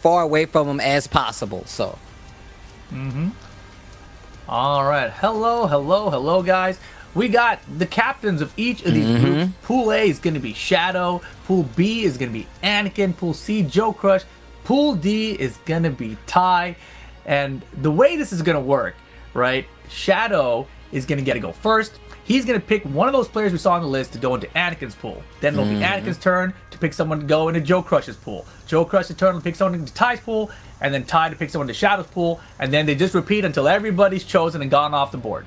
far away from him as possible. So. All right. Hello, guys. We got the captains of each of these groups. Pool A is going to be Shadow. Pool B is going to be Anakin. Pool C, Joe Crush. Pool D is going to be Ty. And the way this is going to work, right? Shadow is going to get to go first. He's going to pick one of those players we saw on the list to go into Anakin's pool. Then it'll be Anakin's turn to pick someone to go into Joe Crush's pool. Joe Crush's turn to pick someone into Ty's pool. And then Ty to pick someone to Shadow's pool. And then they just repeat until everybody's chosen and gone off the board.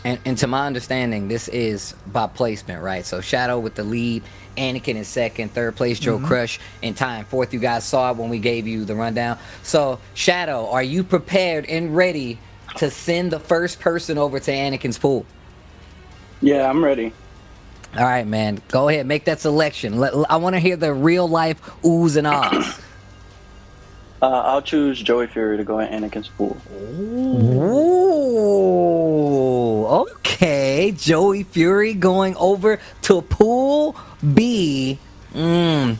And to my understanding, this is by placement, right? So Shadow with the lead, Anakin in second, third place Joe Crush, and Ty in fourth. You guys saw it when we gave you the rundown. So Shadow, are you prepared and ready to send the first person over to Anakin's pool? Yeah, I'm ready. All right, man. Go ahead, make that selection. I want to hear the real life oohs and ahs. I'll choose Joey Fury to go in Anakin's pool. Ooh, okay. Joey Fury going over to pool B. I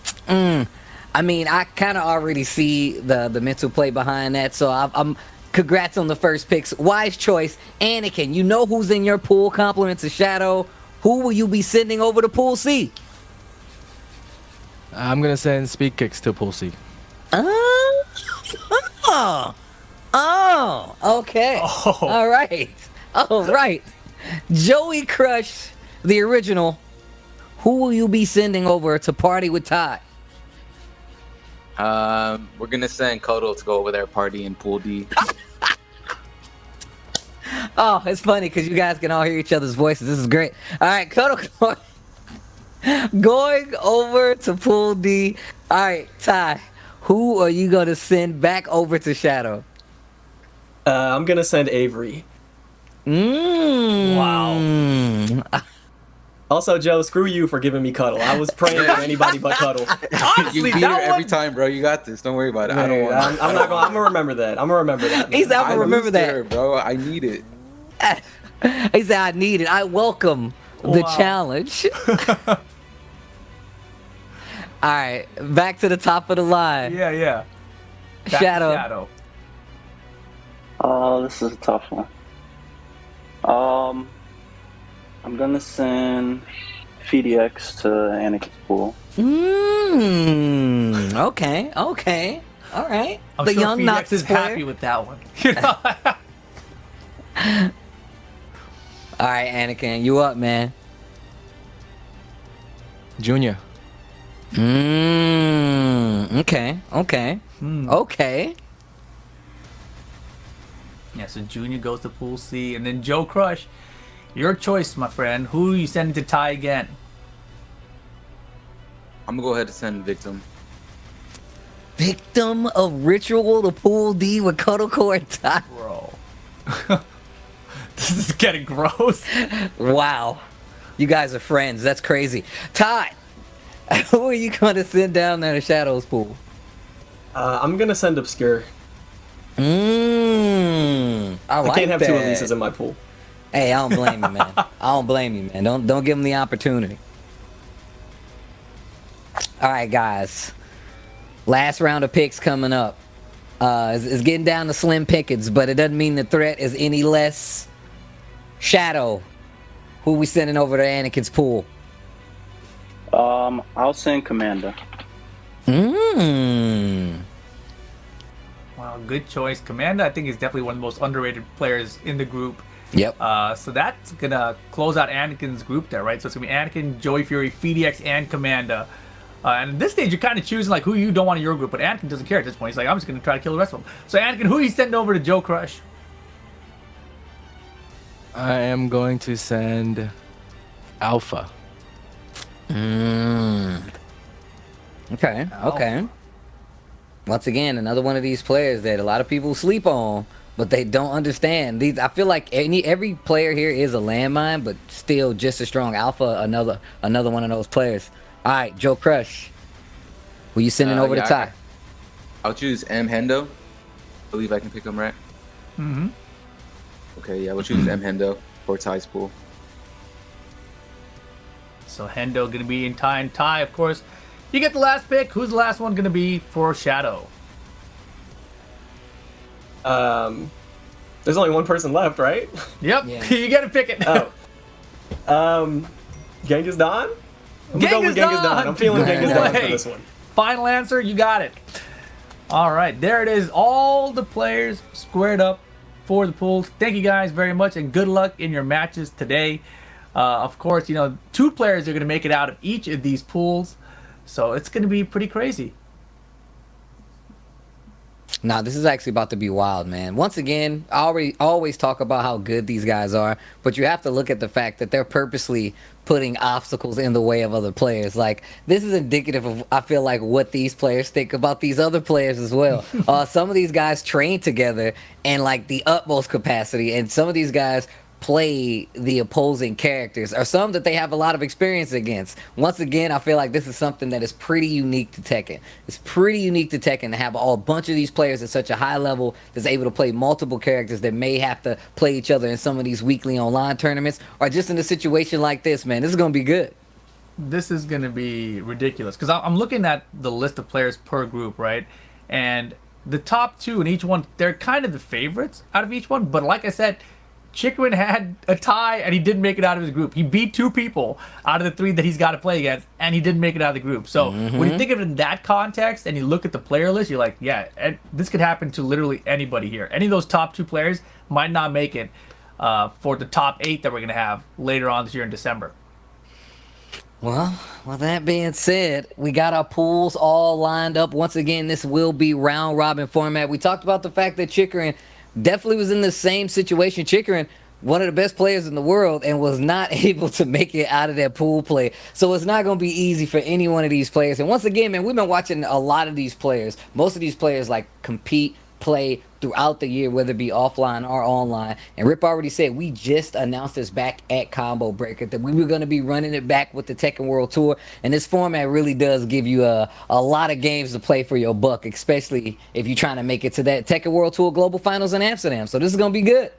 mean, I kind of already see the mental play behind that, so I'm congrats on the first picks. Wise choice. Anakin, you know who's in your pool, compliments of Shadow. Who will you be sending over to pool C? I'm going to send Speed Kicks to pool C. Okay. All right. Joey Crush, the original. Who will you be sending over to party with Ty? We're gonna send Kodo to go over there party in pool D. Oh, it's funny because you guys can all hear each other's voices. This is great. All right, Kodo going over to pool D. All right, Ty. Who are you going to send back over to Shadow? I'm going to send Avery. Wow. Also, Joe, screw you for giving me Cuddle. I was praying for anybody but Cuddle. You beat her every time, bro. You got this. Don't worry about it. I don't want. I'm not going. I'm gonna remember that. I'm gonna remember that. He's not gonna remember that, her, bro. I need it. He said, "I need it. I welcome the challenge." All right, back to the top of the line. Yeah. Shadow. Oh, this is a tough one. I'm gonna send FDX to Anakin's pool. Okay. All right. I'm the sure young FDX Knox is player. happy with that one. All right, Anakin, you up, man? Junior. Okay. Yeah, so Junior goes to pool C, and then Joe Crush, your choice, my friend. Who are you sending to Ty again? I'm gonna go ahead and send Victim. Victim of ritual to pool D with Cuddlecore and Ty. Bro. This is getting gross. Wow. You guys are friends. That's crazy. Ty, who are you going to send down there to Shadow's pool? I'm gonna send Obscure. I can't have that. two Alisas in my pool. Hey, I don't blame you, man. Don't give him the opportunity. All right, guys. Last round of picks coming up. It's getting down to slim pickings, but it doesn't mean the threat is any less. Shadow, who we sending over to Anakin's pool? I'll send Commander. Wow, good choice. Commander, I think, is definitely one of the most underrated players in the group. Yep. So that's going to close out Anakin's group there, right? So it's going to be Anakin, Joey Fury, FDX, and Commander. And at this stage, you're kind of choosing like who you don't want in your group, but Anakin doesn't care at this point. He's like, I'm just going to try to kill the rest of them. So Anakin, who are you sending over to Joe Crush? I am going to send Alpha. Okay. Once again, another one of these players that a lot of people sleep on, but they don't understand. I feel like every player here is a landmine, but still just as strong. Alpha, another one of those players. All right, Joe Crush, who you sending over to Ty? I'll choose M-Hendo. I believe I can pick him right. Okay, yeah, we'll choose M-Hendo for Ty's pool. So Hendo going to be in Ty, and Ty, of course. You get the last pick. Who's the last one going to be for Shadow? There's only one person left, right? Yep, Yeah. you gotta pick it. Genghis Don? I'm gonna go with Genghis Genghis Don. Don! I'm feeling Genghis No Don way. for this one. Final answer, you got it. All right, there it is. All the players squared up for the pools. Thank you guys very much, and good luck in your matches today. Of course, 2 players are going to make it out of each of these pools, so it's going to be pretty crazy. Nah, this is actually about to be wild, man. Once again, I always talk about how good these guys are, but you have to look at the fact that they're purposely putting obstacles in the way of other players. Like, this is indicative of, I feel like, what these players think about these other players as well. Some of these guys train together in, like, the utmost capacity, and some of these guys play the opposing characters, or some that they have a lot of experience against. Once again, I feel like this is something that is pretty unique to Tekken. It's pretty unique to Tekken to have a bunch of these players at such a high level that's able to play multiple characters that may have to play each other in some of these weekly online tournaments, or just in a situation like this, man. This is going to be good. This is going to be ridiculous, because I'm looking at the list of players per group, right? And the top 2 in each one, they're kind of the favorites out of each one, but like I said, Chikrin had a tie and he didn't make it out of his group. He beat 2 people out of the 3 that he's got to play against, and he didn't make it out of the group. So when you think of it in that context and you look at the player list, you're like, yeah, this could happen to literally anybody here. Any of those top 2 players might not make it for the top 8 that we're going to have later on this year in December. Well, with that being said, we got our pools all lined up. Once again, this will be round robin format. We talked about the fact that Chikrin definitely was in the same situation. Chikrin, one of the best players in the world, and was not able to make it out of that pool play. So it's not going to be easy for any one of these players. And once again, man, we've been watching a lot of these players. Most of these players, like, compete, play throughout the year, whether it be offline or online. And Rip already said we just announced this back at Combo Breaker that we were going to be running it back with the Tekken World Tour. And this format really does give you a lot of games to play for your buck, especially if you're trying to make it to that Tekken World Tour Global Finals in Amsterdam. So this is going to be good.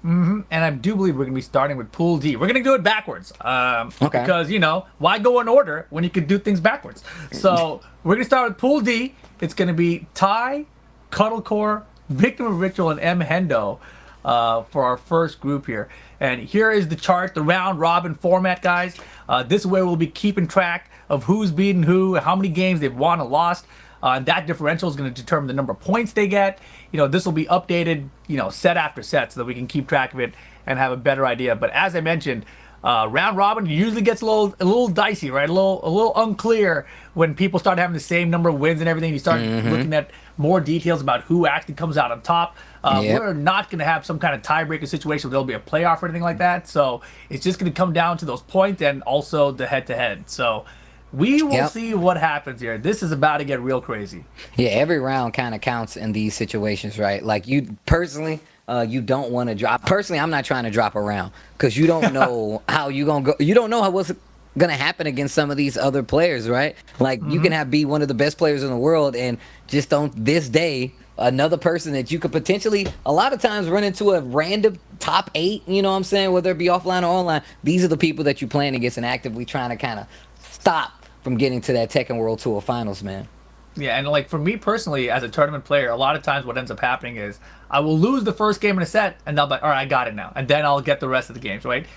And I do believe we're going to be starting with Pool D. We're going to do it backwards. Okay. Because, why go in order when you could do things backwards? So we're going to start with Pool D. It's going to be Tai, Cuddlecore, Victim of Ritual, and M-Hendo for our first group here. And here is the chart, the round robin format, guys. This is where we'll be keeping track of who's beaten who, how many games they've won or lost. That differential is going to determine the number of points they get. This will be updated, set after set, so that we can keep track of it and have a better idea. But as I mentioned, round robin usually gets a little dicey, right? A little unclear when people start having the same number of wins and everything. You start looking at more details about who actually comes out on top. Yep. We're not going to have some kind of tiebreaker situation where there'll be a playoff or anything like that. So it's just going to come down to those points and also the head-to-head. So we will see what happens here. This is about to get real crazy. Yeah, every round kind of counts in these situations, right? Like, you personally, you don't want to drop. Personally, I'm not trying to drop a round because you don't know how you going to go. You don't know what's going to happen against some of these other players, right? Like, you can be one of the best players in the world, and just on this day, another person that you could potentially, a lot of times, run into a random top 8, you know what I'm saying, whether it be offline or online. These are the people that you're playing against and actively trying to kind of stop from getting to that Tekken World Tour Finals, man. Yeah, and like for me personally, as a tournament player, a lot of times what ends up happening is I will lose the first game in a set, and I'll be like, all right, I got it now. And then I'll get the rest of the games, right?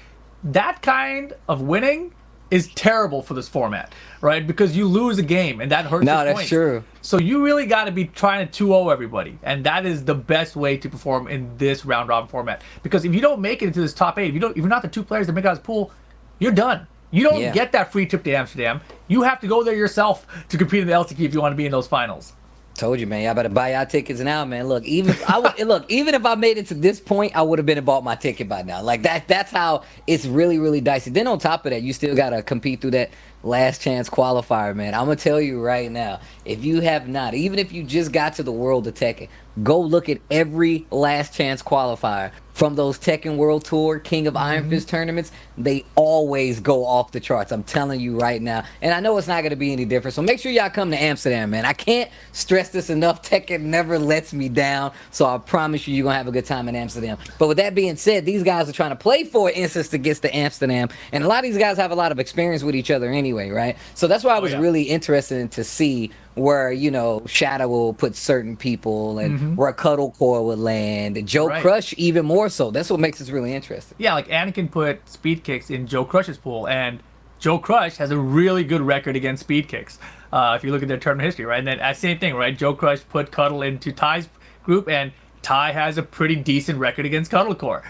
That kind of winning is terrible for this format, right? Because you lose a game, and that hurts your No, that's points. true. So you really got to be trying to 2-0 everybody. And that is the best way to perform in this round-robin format. Because if you don't make it into this top 8, if you're not the 2 players that make out this pool, you're done. You don't get that free trip to Amsterdam. You have to go there yourself to compete in the LCK if you want to be in those finals. Told you, man. Y'all better buy y'all tickets now, man. Look, even if I made it to this point, I would have been and bought my ticket by now. Like, that's how it's really, really dicey. Then on top of that, you still gotta compete through that last chance qualifier, man. I'm gonna tell you right now, if you have not, even if you just got to the World of Tekken, go look at every last chance qualifier from those Tekken World Tour, King of Iron Fist tournaments. They always go off the charts. I'm telling you right now. And I know it's not going to be any different. So make sure y'all come to Amsterdam, man. I can't stress this enough. Tekken never lets me down. So I promise you're going to have a good time in Amsterdam. But with that being said, these guys are trying to play for instance to get to Amsterdam. And a lot of these guys have a lot of experience with each other anyway, right? So that's why I was really interested to see where Shadow will put certain people and where Cuddle Core would land, and Joe Right. Crush even more so. That's what makes this really interesting. Yeah, like Anakin put speed kicks in Joe Crush's pool, and Joe Crush has a really good record against speed kicks. If you look at their tournament history, right? And then same thing, right? Joe Crush put Cuddle into Ty's group, and Ty has a pretty decent record against Cuddle Core.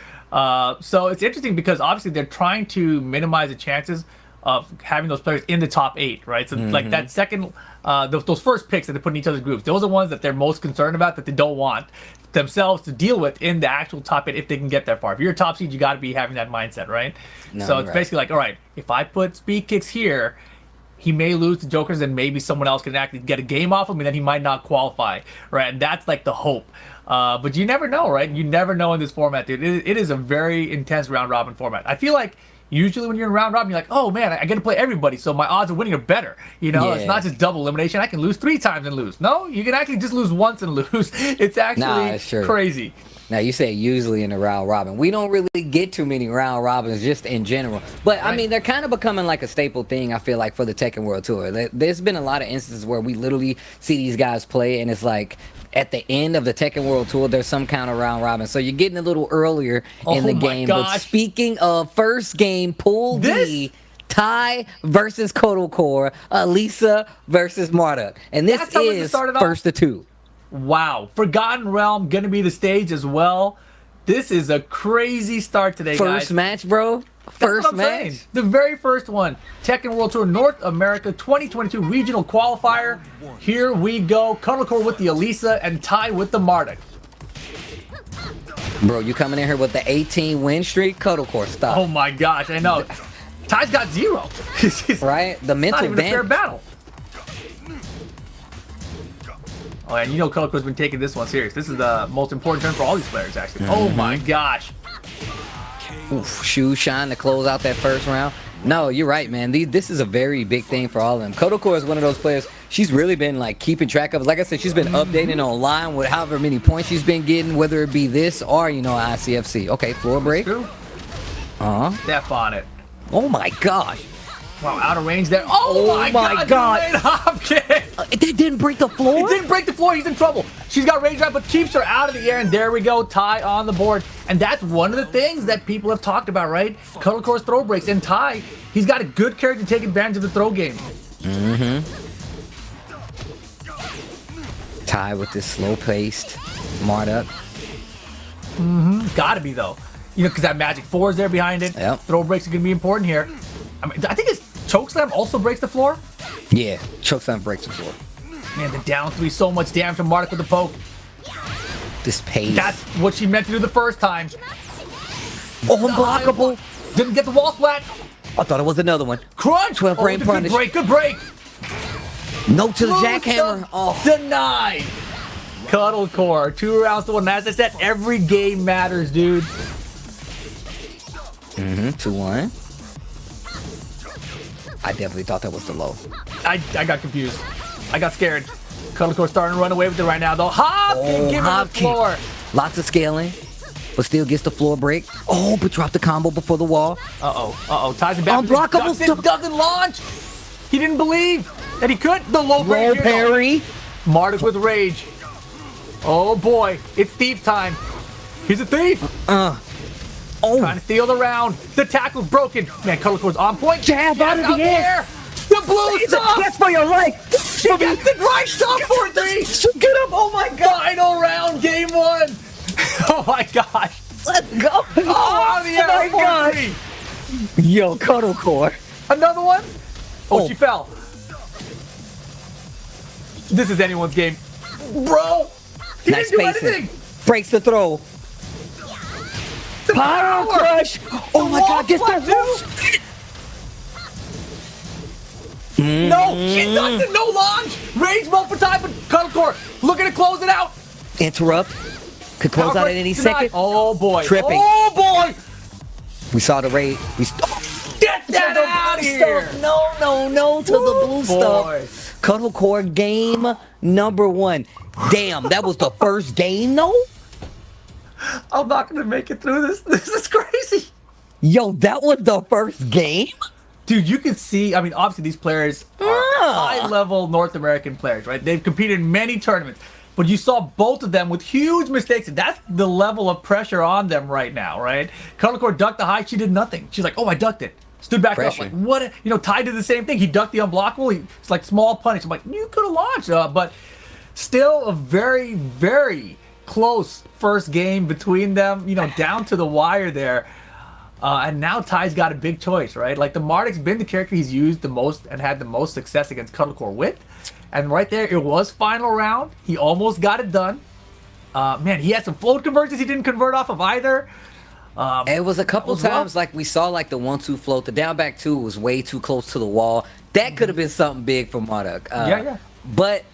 So it's interesting because obviously they're trying to minimize the chances of having those players in the top 8, right? So like that second, those first picks that they put in each other's groups, those are the ones that they're most concerned about, that they don't want themselves to deal with in the actual top 8 if they can get that far. If you're a top seed, you got to be having that mindset, right? No, so it's right. basically like, all right, if I put speed kicks here, he may lose to Jokers, and maybe someone else can actually get a game off him, and then he might not qualify, right? And that's like the hope. But you never know, right? You never know in this format, dude. It is a very intense round robin format. I feel like usually when you're in round robin, you're like, oh man, I get to play everybody, so my odds of winning are better. It's Yeah. not just double elimination. I can lose 3 times and lose. No, you can actually just lose once and lose. It's actually it's true. crazy. Now, you say usually in a round robin. We don't really get too many round robins just in general. But, I Right. mean, they're kind of becoming like a staple thing, I feel like, for the Tekken World Tour. There's been a lot of instances where we literally see these guys play, and it's like at the end of the Tekken World Tour, there's some kind of round robin. So you're getting a little earlier in the Oh my game. But gosh. speaking of first game, Pool D, Ty versus Kotal Core, Alisa versus Marduk. And this That's how it is started off? first of 2. Wow. Forgotten Realm going to be the stage as well. This is a crazy start today, guys. First match, bro. That's First what I'm match. saying. The very first one. Tekken World Tour North America 2022 Regional Qualifier. Here we go. Cuddle Core with the Alisa and Ty with the Marduk. Bro, you coming in here with the 18 win streak? Cuddle Core, stop. Oh my gosh, I know. Ty's got 0. It's Right? The not mental even a fair damage. battle. Oh, and you know Cuddle Core's been taking this one serious. This is the most important turn for all these players, actually. Oh my gosh. Oof, shoe shine to close out that first round. No, you're right, man. This is a very big thing for all of them. Cuddle Core is one of those players. She's really been like keeping track of. Like I said, she's been updating online with however many points she's been getting, whether it be this or ICFC. Okay, floor break. True. Step on it. Oh my gosh. Wow, out of range there. Oh, Oh my God. Great hop kick. It didn't break the floor. He didn't break the floor. He's in trouble. She's got range drive, but keeps her out of the air. And there we go. Ty on the board. And that's one of the things that people have talked about, right? Cuddle Core's throw breaks. And Ty, he's got a good character to take advantage of the throw game. Ty with this slow-paced Marduk. Gotta be, though. Because that Magic 4 is there behind it. Yep. Throw breaks are going to be important here. I mean, I think his Chokeslam also breaks the floor. Yeah, chokeslam breaks the floor. Man, the down 3, so much damage from Marduk with the poke. This pace. That's what she meant to do the first time. unblockable. Didn't get the wall splat. I thought it was another one. Crunch. 12 frame good punish. break, good break. No to the Blue jackhammer. stuff Oh, denied. Cuddle Core, 2 rounds to 1. As I said, every game matters, dude. 2-1. I definitely thought that was the low. I got confused. I got scared. Cuddle Core starting to run away with it right now, though. Hop kick, give her hop the kick. floor. Lots of scaling, but still gets the floor break. Oh, but dropped the combo before the wall. Uh-oh. Ties him back. Unblockable It stuff. doesn't launch. He didn't believe that he could. The low break Roll here, though. parry. Marduk with rage. Oh boy, it's thief time. He's a thief. Oh, Trying to steal the round. The tackle's broken. Man, Cuddle Core's on point. Jab out of the air. The blue stuff. that's for your life. She got the right stuff for 3. Get up. Oh my God. Final round, game 1. Oh my gosh. Let's go. Oh, out of the air my for God. 3. Yo, Cuddle Core. Another one? Oh. She fell. This is anyone's game. Bro, he Nice didn't do pacing. anything. Breaks the throw. The Power power. crush. Oh my wall God. Gets splat, that. No, she doesn't. No launch. Rage mode for time, but Cuddle Core looking to close it out. Interrupt. Could close Power out at crush any denied. second. Oh boy. Tripping. Oh boy. We saw the raid. Get that out of here. No to the blue boy. stuff. Cuddle Core game number 1. Damn, that was the first game though? I'm not gonna make it through this. This is crazy. Yo, that was the first game? Dude, you can see, I mean, obviously these players are high-level North American players, right? They've competed in many tournaments. But you saw both of them with huge mistakes, and that's the level of pressure on them right now, right? Cuddlecore ducked the high, she did nothing. She's like, oh, I ducked it. Stood back Pressure. up. Like, what? You know, Ty did the same thing. He ducked the unblockable. It's like small punish. I'm like, you could have launched. But still a very, very close first game between them, you know, down to the wire there. And now Ty's got a big choice, right? Like, the Marduk's been the character he's used the most and had the most success against Cuddlecore with. And right there, it was final round. He almost got it done. Man, he had some float conversions he didn't convert off of either. It was a couple was rough. times like we saw like the 1-2 float. The down back 2 was way too close to the wall. That could have been something big for Marduk. Yeah. But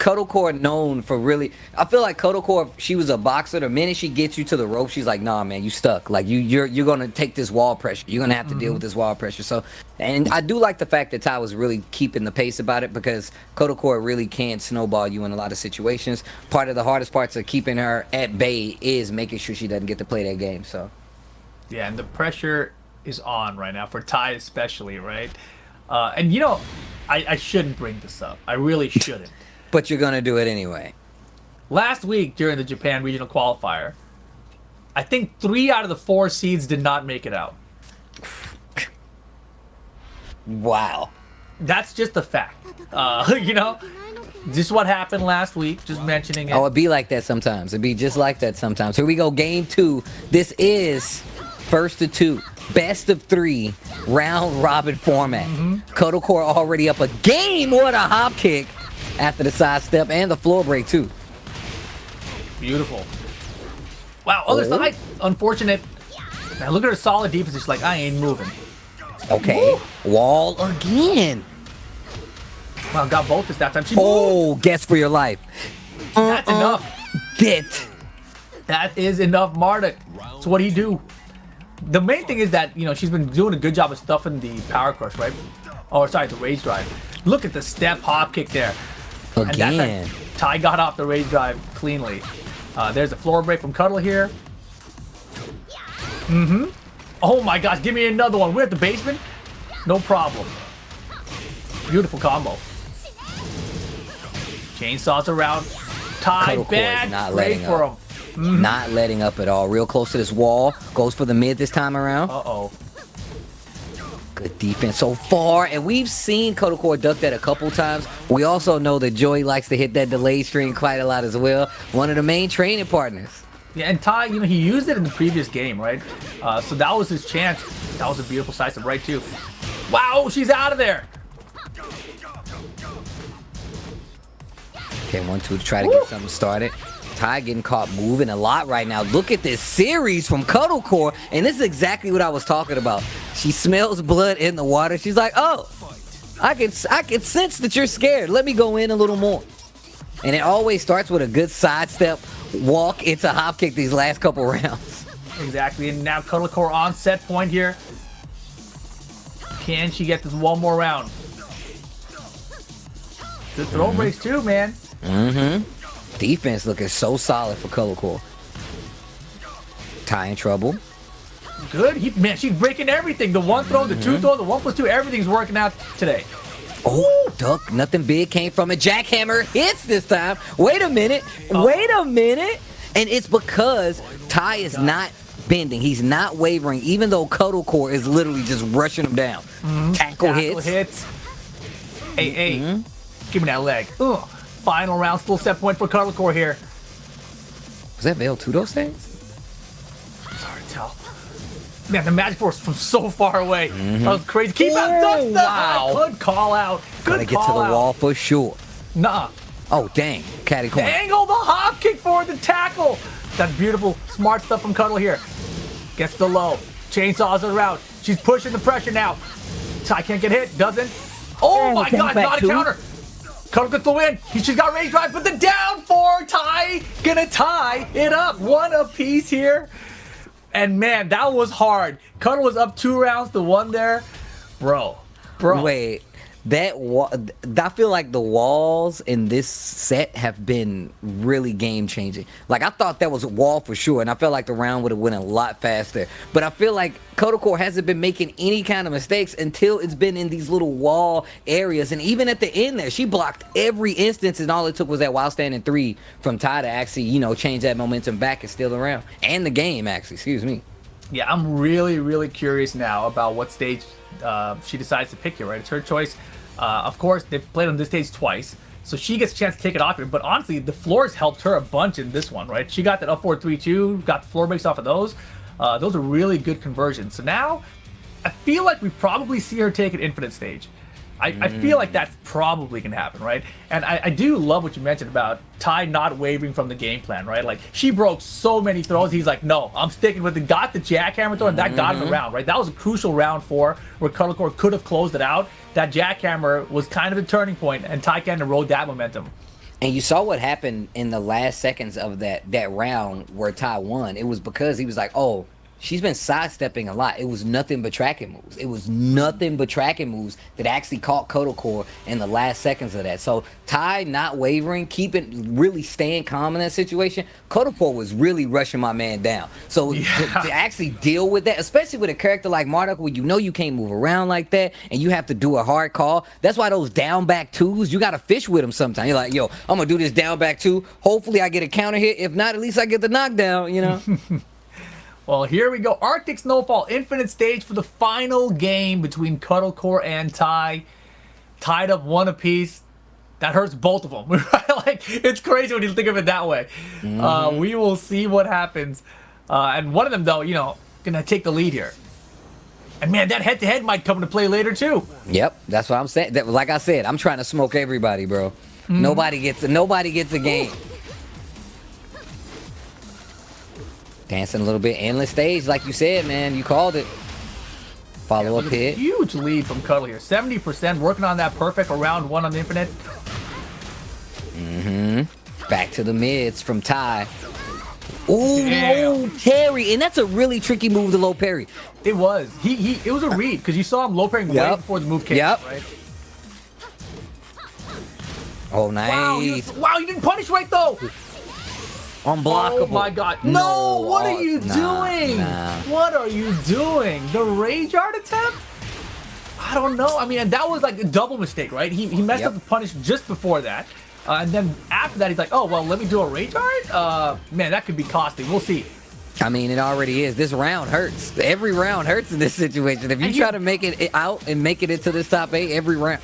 Cuddlecore known for really, I feel like Cuddlecore, she was a boxer. The minute she gets you to the rope, she's like, nah, man, you stuck. Like you're gonna take this wall pressure. You're gonna have to deal with this wall pressure. So, and I do like the fact that Ty was really keeping the pace about it, because Cuddlecore really can snowball you in a lot of situations. Part of the hardest parts of keeping her at bay is making sure she doesn't get to play that game. So, Yeah, and the pressure is on right now for Ty especially, right? And you know, I shouldn't bring this up. I really shouldn't. but you're gonna do it anyway. Last week during the Japan regional qualifier, I think 3 out of the 4 seeds did not make it out. Wow. That's just a fact. You know, just what happened last week. Just mentioning it. Oh, it'd be like that sometimes. It'd be just like that sometimes. Here we go, game 2. This is first of 2, best of 3, round robin format. Cuddlecore already up a game. What a hop kick after the side step and the floor break too. Beautiful. Wow, other side, unfortunate. Now look at her solid defense. She's like, I ain't moving. Okay, wall again. Wow, got both this that time. She moved. Oh, guess for your life. That's enough. Get. That is enough, Marduk. So what do you do? The main thing is that, you know, she's been doing a good job of stuffing the power crush, right? Oh, sorry, the rage drive. Look at the step hop kick there. And Again. that's how Ty got off the rage drive cleanly. There's a floor break from Cuddle here. Oh my gosh, give me another one. We're at the basement. No problem. Beautiful combo. Chainsaws around. Ty, Cuddlecore is bad not break letting for up. him. Not letting up at all. Real close to this wall. Goes for the mid this time around. Uh-oh. Good defense so far, and we've seen Cuddlecore duck that a couple times. We also know that Joey likes to hit that delay string quite a lot as well. One of the main training partners. Yeah, and Ty, you know, he used it in the previous game, right? So that was his chance. That was a beautiful slice of right, too. Wow, she's out of there. Okay, 1-2 to try to get something started. Ty getting caught moving a lot right now. Look at this series from Cuddlecore, and this is exactly what I was talking about. She smells blood in the water. She's like, oh, I can sense that you're scared. Let me go in a little more. And it always starts with a good sidestep, walk into hop kick these last couple rounds. Exactly, and now Cuddlecore on set point here. Can she get this one more round? Good throw breaks too, man. Defense looking so solid for Cuddlecore. Ty in trouble. Good. Man, she's breaking everything. The one throw, the two throw, the 1+2, everything's working out today. Oh, duck. Nothing big came from it. Jackhammer hits this time. Wait a minute. Wait a minute. And it's because Ty is not bending. He's not wavering, even though Cuddlecore is literally just rushing him down. Tackle hits. Hey, give me that leg. Ugh. Final round, still set point for Cuddlecore here. Was that Veil 2 those things? Sorry to tell. Man, the magic force from so far away. That was crazy. Keep out, dust wow. Good call out. Gotta Good get to call the out. wall for sure. Nah. Oh, dang. Catty corner. Angle the hop kick for the tackle. That's beautiful. Smart stuff from Cuddle here. Gets the low. Chainsaws her out. She's pushing the pressure now. Ty can't get hit. Doesn't. Oh my god, not a counter. Cuddle gets the win. He just got rage drive, but the down 4. Ty gonna tie it up. One apiece here. And man, that was hard. Cuddle was up 2 rounds to 1 there. Bro. Wait. I feel like the walls in this set have been really game changing. Like I thought that was a wall for sure, and I felt like the round would have went a lot faster. But I feel like Kodocore hasn't been making any kind of mistakes until it's been in these little wall areas. And even at the end there, she blocked every instance, and all it took was that wild standing 3 from Ty to actually, you know, change that momentum back and steal the round and the game. Actually, excuse me. Yeah, I'm really curious now about what stage she decides to pick here, right? It's her choice. Of course, they've played on this stage twice, so she gets a chance to take it off here. But honestly, the floors helped her a bunch in this one, right? She got that up 4-3-2, got the floor breaks off of those. Those are really good conversions. So now, I feel like we probably see her take an infinite stage. I feel like that's probably going to happen, right? And I do love what you mentioned about Ty not wavering from the game plan, right? Like, she broke so many throws. He's like, no, I'm sticking with it. Got the jackhammer throw, and that got him the round, right? That was a crucial round 4 where Kodocore could have closed it out. That jackhammer was kind of a turning point, and Ty kind of rode that momentum. And you saw what happened in the last seconds of that round where Ty won. It was because he was like, oh, she's been sidestepping a lot. It was nothing but tracking moves. It was nothing but tracking moves that actually caught Kodocore in the last seconds of that. So Ty not wavering, really staying calm in that situation. Kodocore was really rushing my man down. So to actually deal with that, especially with a character like Marduk, where you know you can't move around like that and you have to do a hard call. That's why those down back 2s, you got to fish with them sometimes. You're like, yo, I'm going to do this down back 2. Hopefully I get a counter hit. If not, at least I get the knockdown, you know? Well, here we go. Arctic Snowfall, infinite stage for the final game between Kodocore and Ty. Tied up 1 apiece. That hurts both of them. Like, it's crazy when you think of it that way. We will see what happens. And one of them, though, you know, gonna take the lead here. And man, that head-to-head might come into play later too. Yep, that's what I'm saying. Like I said, I'm trying to smoke everybody, bro. Nobody gets a game. Dancing a little bit. Endless stage, like you said, man. You called it. Follow up hit. Huge lead from Cuddle here. 70% working on that perfect for round 1 on the infinite. Back to the mids from Ty. Ooh, low parry. And that's a really tricky move to low parry. It was. It was a read because you saw him low parrying way before the move came. Right? Oh, nice. Wow, you didn't punish right though. Unblockable. Oh my god. No, what are you doing? What are you doing? The rage art attempt? I don't know. I mean, and that was like a double mistake, right? He messed up the punish just before that. And then after that, he's like, oh, well, let me do a rage art? Man, that could be costly. We'll see. I mean, it already is. This round hurts. Every round hurts in this situation. If you try to make it out and make it into this top 8 every round.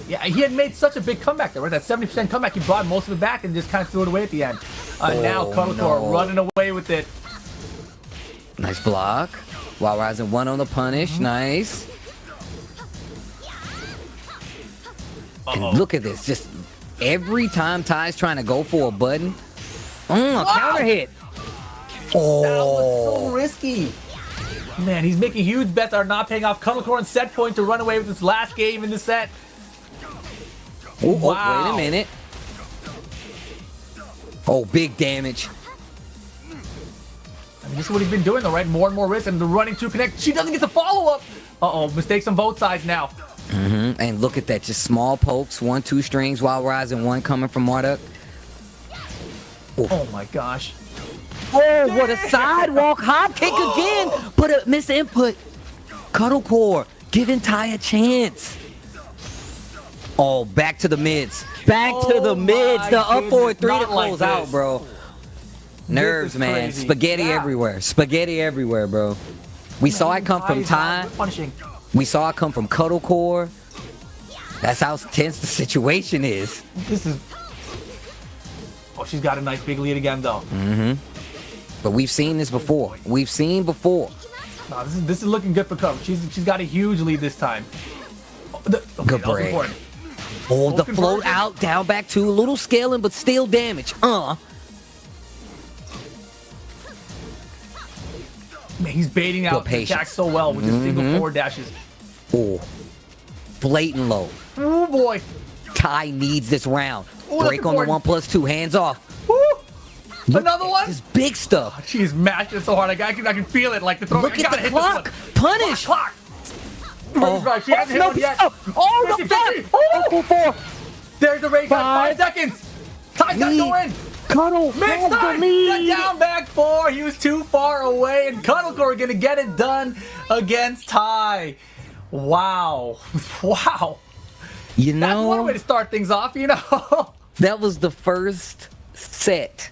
Yeah, he had made such a big comeback there, right? That 70% comeback, he brought most of it back and just kind of threw it away at the end. Now Kodocore running away with it. Nice block. While rising 1 on the punish. Nice. And look at this. Just every time Ty's trying to go for a button. A counter hit. That was so risky. Man, he's making huge bets that are not paying off. Kodocore on set point to run away with this last game in the set. Wow. Wait a minute. Oh, big damage. I mean, this is what he's been doing, though, right? More and more risk, and the running to connect. She doesn't get the follow-up. Mistakes on both sides now. And look at that. Just small pokes. 1, 2 strings while rising 1 coming from Marduk. Oh, my gosh. Oh, what a sidewalk hop kick again. But a missed input. Kodocore giving Ty a chance. Oh, back to the mids. Back to the mids. The up forward 3 to close out, bro. Nerves, man. Crazy. Spaghetti everywhere. Spaghetti everywhere, bro. We saw it come from Ty. We saw it come from Kodocore. That's how tense the situation is. This is... Oh, she's got a nice big lead again, though. But we've seen this before. We've seen before. No, this is looking good for Cover. She's got a huge lead this time. Good break. Oh, the float out, down back 2, a little scaling, but still damage. Man, he's baiting out the attack so well with his single forward dashes. Oh, blatant low. Oh boy. Ty needs this round. Break on the 1+2, hands off. Another one? This big stuff. She's mashing so hard. I can feel it. Like the throw. Look at the clock. Punish. Clock. She hasn't hit one yet. Oh, the 50, 50. Oh, 4. There's the rage. 5 seconds. Ty's gotta go in. Cuddle Mix has the time. lead. Get down back 4. He was too far away, and Cuddlecore gonna get it done against Ty. Wow. Wow. You That's know, one way to start things off, you know. that was the first set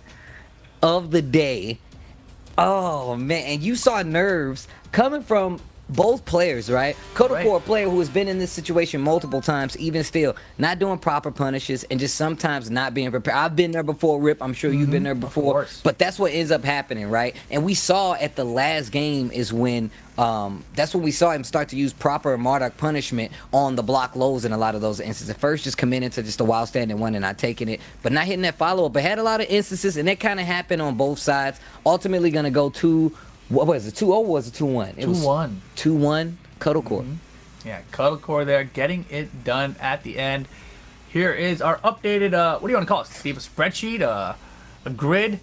of the day. Oh man, and you saw nerves coming from both players, right? Kodakor, a player who has been in this situation multiple times, even still not doing proper punishes and just sometimes not being prepared. I've been there before, Rip. I'm sure you've been there before. But that's what ends up happening, right? And we saw at the last game is when that's when we saw him start to use proper Marduk punishment on the block lows in a lot of those instances. At first, just committing to just a wild standing one and not taking it, but not hitting that follow-up. But had a lot of instances, and that kind of happened on both sides. Ultimately, going to go to... What was it? 2-0 or was it 2-1? It 2-1. 2-1. Cuddlecore. Yeah, Cuddlecore there, getting it done at the end. Here is our updated, what do you want to call it, Steve? A spreadsheet, a grid,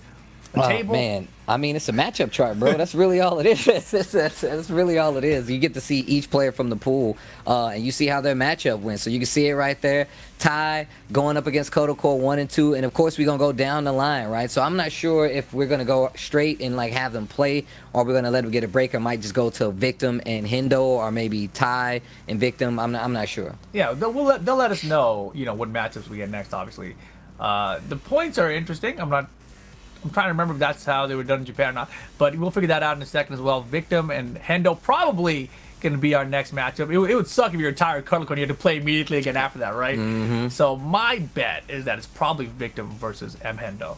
a table? Man, I mean, it's a matchup chart, bro. That's really all it is. That's really all it is. You get to see each player from the pool, and you see how their matchup went. So you can see it right there. Ty going up against Kodakor 1 and 2, and of course we're gonna go down the line, right? So I'm not sure if we're gonna go straight and like have them play, or we're gonna let them get a break, or might just go to Victim and Hendo, or maybe Ty and Victim. I'm not sure. Yeah, they'll let us know, you know, what matchups we get next. Obviously, the points are interesting. I'm trying to remember if that's how they were done in Japan or not, but we'll figure that out in a second as well. Victim and Hendo probably going to be our next matchup. It would suck if you're tired Cuddlecore and you had to play immediately again after that, right? So my bet is that it's probably Victim versus M-Hendo.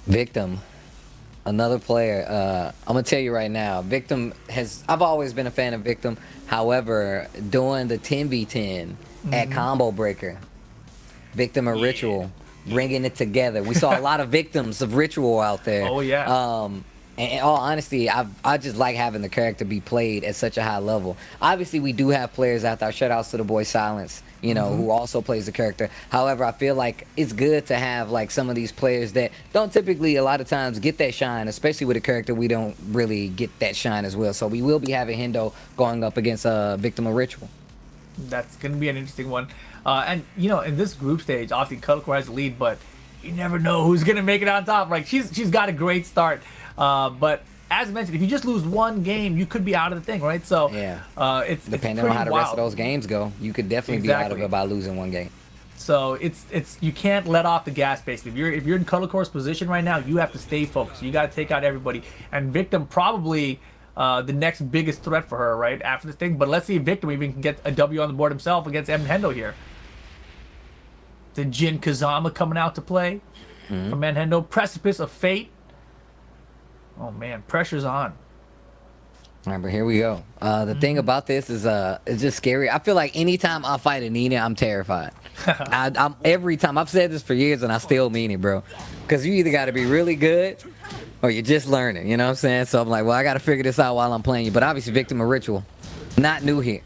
Victim, another player. I'm gonna tell you right now, Victim I've always been a fan of Victim. However, doing the 10v10 at Combo Breaker, Victim or Ritual, bringing it together. We saw a lot of victims of Ritual out there. Oh yeah. And in all honesty, I just like having the character be played at such a high level. Obviously, we do have players out there. Shout outs to the boy Silence, you know, who also plays the character. However, I feel like it's good to have like some of these players that don't typically a lot of times get that shine, especially with a character we don't really get that shine as well. So we will be having Hendo going up against Victim of Ritual. That's going to be an interesting one. And, you know, in this group stage, obviously Cuddlecore has the lead, but you never know who's going to make it on top. Like, she's got a great start. But as mentioned, if you just lose one game, you could be out of the thing, right? So, it's depending on how the rest of those games go, you could definitely be out of it by losing one game. So it's you can't let off the gas basically. If you're in Cuddlecore's position right now, you have to stay focused. You got to take out everybody. And Victim probably the next biggest threat for her, right, after this thing. But let's see if Victim even can get a W on the board himself against M-Hendo here. The Jin Kazama coming out to play from M-Hendo. Precipice of Fate. Oh man, pressure's on. All right, but here we go. The thing about this is it's just scary. I feel like anytime I fight a Nina, I'm terrified. I'm every time. I've said this for years and I still mean it, bro. Because you either got to be really good or you're just learning, you know what I'm saying? So I'm like, well, I got to figure this out while I'm playing you. But obviously, Victim of Ritual, not new here.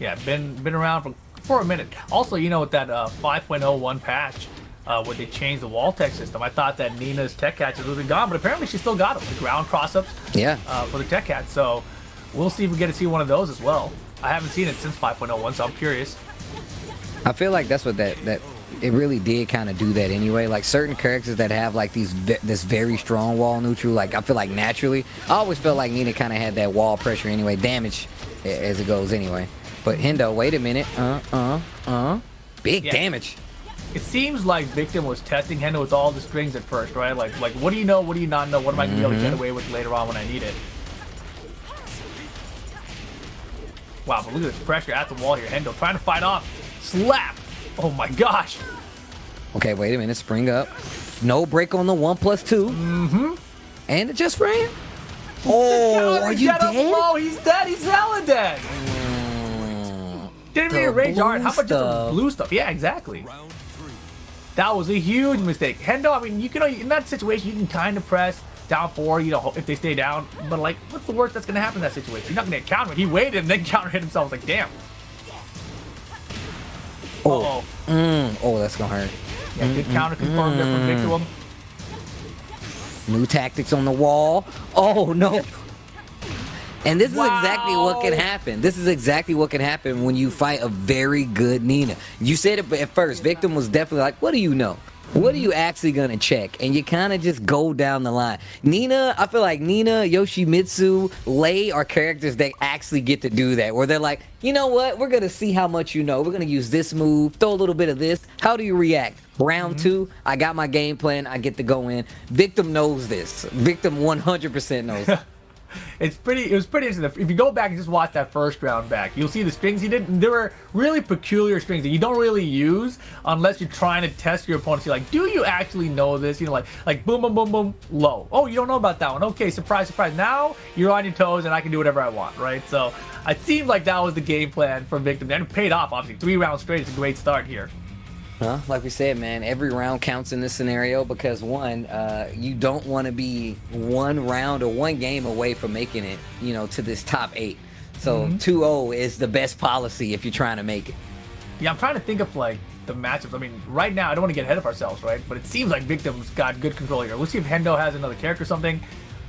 Yeah, been around for a minute. Also, you know, with that 5.01 patch, where they changed the wall tech system, I thought that Nina's tech catches would be gone, but apparently she still got them. The ground cross-ups for the tech catch. So we'll see if we get to see one of those as well. I haven't seen it since 5.01, so I'm curious. I feel like that's what that it really did kind of do that anyway. Like certain characters that have like this very strong wall neutral, like I feel like naturally, I always felt like Nina kind of had that wall pressure anyway, damage as it goes anyway. But Hendo, wait a minute, big damage. It seems like Victim was testing Hendo with all the strings at first, right? Like what do you know? What do you not know? What am I gonna be able to get away with later on when I need it? Wow, but look at this pressure at the wall here. Hendo trying to fight off. Slap! Oh my gosh! Okay, wait a minute. Spring up. No break on the 1+2. And it just ran. Oh, are you dead? Oh, he's dead. He's hella dead. Didn't even rage hard. How about just the blue stuff? Yeah, exactly. That was a huge mistake. Hendo, I mean, you can in that situation you can kind of press down 4, you know, if they stay down. But like, what's the worst that's gonna happen in that situation? You're not gonna get countered. He waited and then counter hit himself. Like, damn. Oh, that's gonna hurt. Yeah, good counter confirmed there from Victim. New tactics on the wall. Oh no. And this is exactly what Wow. can happen. This is exactly what can happen when you fight a very good Nina. You said it at first. Victim was definitely like, what do you know? What are you actually going to check? And you kind of just go down the line. Nina, I feel like Nina, Yoshimitsu, Lei are characters that actually get to do that. Where they're like, you know what? We're going to see how much you know. We're going to use this move, throw a little bit of this. How do you react? Round two, I got my game plan. I get to go in. Victim knows this. Victim 100% knows it. It was pretty interesting. If you go back and just watch that first round back, you'll see the strings he did. And there were really peculiar strings that you don't really use unless you're trying to test your opponent. You're like, do you actually know this? You know, like boom, boom, boom, boom, low. Oh, you don't know about that one. Okay, surprise, surprise. Now you're on your toes and I can do whatever I want, right? So it seemed like that was the game plan for Victim. And it paid off, obviously. 3 rounds straight is a great start here. Huh? Like we said, man, every round counts in this scenario because one, you don't want to be 1 round or 1 game away from making it, you know, to this top 8. So 2-0 is the best policy if you're trying to make it. Yeah, I'm trying to think of like the matchups. I mean, right now I don't want to get ahead of ourselves, right? But it seems like Victim's got good control here. We'll see if Hendo has another character or something.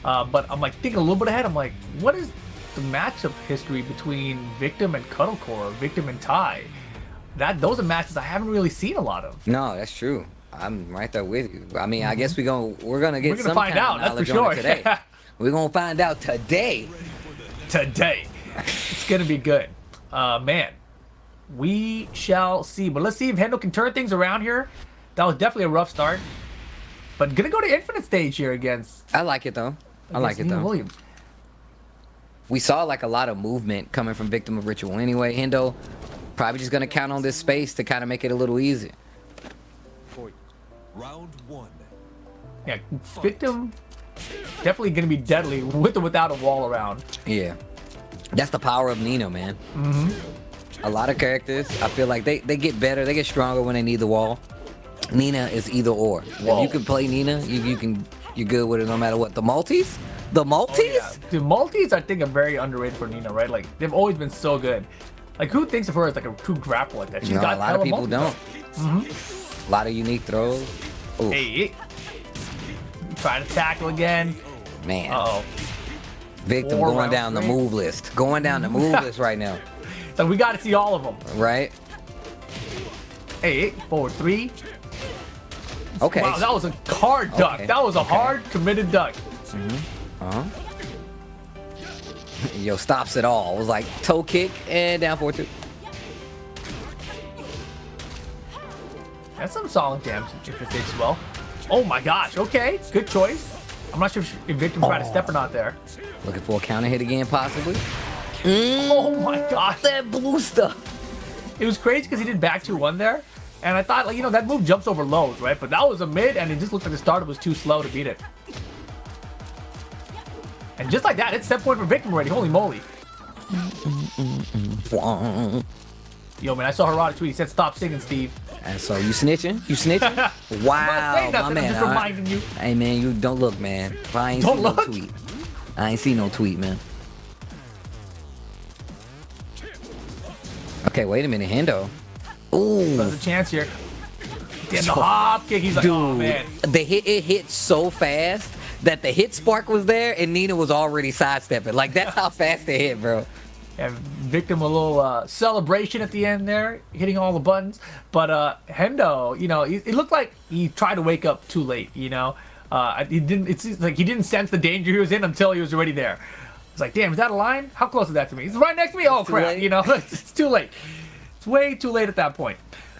But I'm like thinking a little bit ahead. I'm like, what is the matchup history between Victim and Cuddlecore, Victim and Tai? Those are matches I haven't really seen a lot of. No, that's true. I'm right there with you. I mean, I guess we're gonna get some find kind out, of that's for knowledge on sure. it today. We're gonna find out today. Today, it's gonna be good, man. We shall see. But let's see if Hendo can turn things around here. That was definitely a rough start, but gonna go to Infinite Stage here against. I like it though. I like it Nina though. Williams. We saw like a lot of movement coming from Victim of Ritual anyway. Hendo probably just gonna count on this space to kind of make it a little easier. Round 1. Yeah, Victim definitely gonna be deadly with or without a wall around. Yeah, that's the power of Nina, man. A lot of characters, I feel like they get better, they get stronger when they need the wall. Nina is either or. Whoa. If you can play Nina, you're good with it no matter what. The multis, the multis. Yeah. The multis, I think, are very underrated for Nina, right? Like they've always been so good. Like who thinks of her as like a true grappler like that? She's No, got a lot of hella people multis, don't. though. A lot of unique throws. Ooh, Hey, trying to tackle again. man. Uh-oh. Victim 4 going rounds down the straight. move list. Going down the move list right now. So we got to see all of them. Right? Hey, forward 3. Okay. Wow, that was a hard duck. Okay, That was a okay. hard, committed duck. Uh-huh. Yo, stops it all. It was like toe kick and down 4-2. That's some solid damage if it takes well. Oh my gosh, okay. Good choice. I'm not sure if Victim tried to step or not there. Looking for a counter hit again, possibly. Oh my gosh. That blue stuff. It was crazy because he did back 2-1 there. And I thought, like, you know, that move jumps over lows, right? But that was a mid, and it just looked like the starter was too slow to beat it. And just like that, it's set point for Victim already. Holy moly. Yo, man, I saw Harada tweet. He said, stop singing, Steve. And so you snitching? You snitching? I'm not Wow, saying my nothing, man. I'm just all right. reminding you. Hey man, you don't look, man. If I ain't Don't see look? no tweet. I ain't see no tweet, man. Okay, wait a minute, Hendo. Ooh, There's a chance here. Getting the hop kick. He's like, oh, man. it hit so fast that the hit spark was there and Nina was already sidestepping. Like that's how fast it hit, bro. And Victim a little celebration at the end there, hitting all the buttons. But Hendo, you know, it looked like he tried to wake up too late. You know, he didn't. It's like he didn't sense the danger he was in until he was already there. It's like, damn, is that a line? How close is that to me? It's right next to me. Oh Too crap! late. You know, it's too late. It's way too late at that point.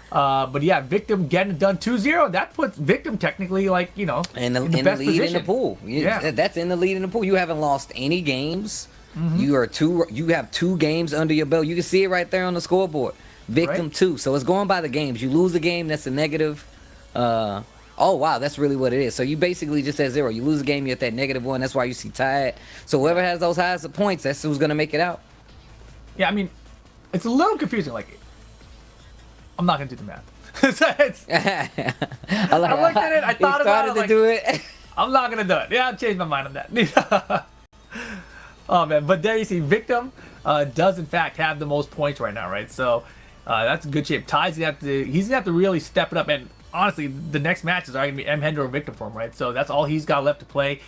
But yeah, Victim getting it done 2-0. That puts Victim technically, like, you know, In the best lead position. in the pool. Yeah. That's in the lead in the pool. You haven't lost any games. Mm-hmm. You have 2 games under your belt. You can see it right there on the scoreboard. Victim Right. 2. So it's going by the games. You lose a game, that's a negative. Oh wow, that's really what it is. So you basically just at 0. You lose a game, you're at that -1. That's why you see tied. So whoever has those highest of points, that's who's gonna make it out. Yeah, I mean, it's a little confusing. Like, I'm not gonna do the math. It's- I looked at it, I thought he about it, started to like- do it. I'm not gonna do it. Yeah, I'll change my mind on that. Oh man, but there you see, Victim does in fact have the most points right now, right? So that's in good shape. Ty's he's gonna have to really step it up, and honestly, the next matches are gonna be M-Hendo or Victim for him, right? So that's all he's got left to play.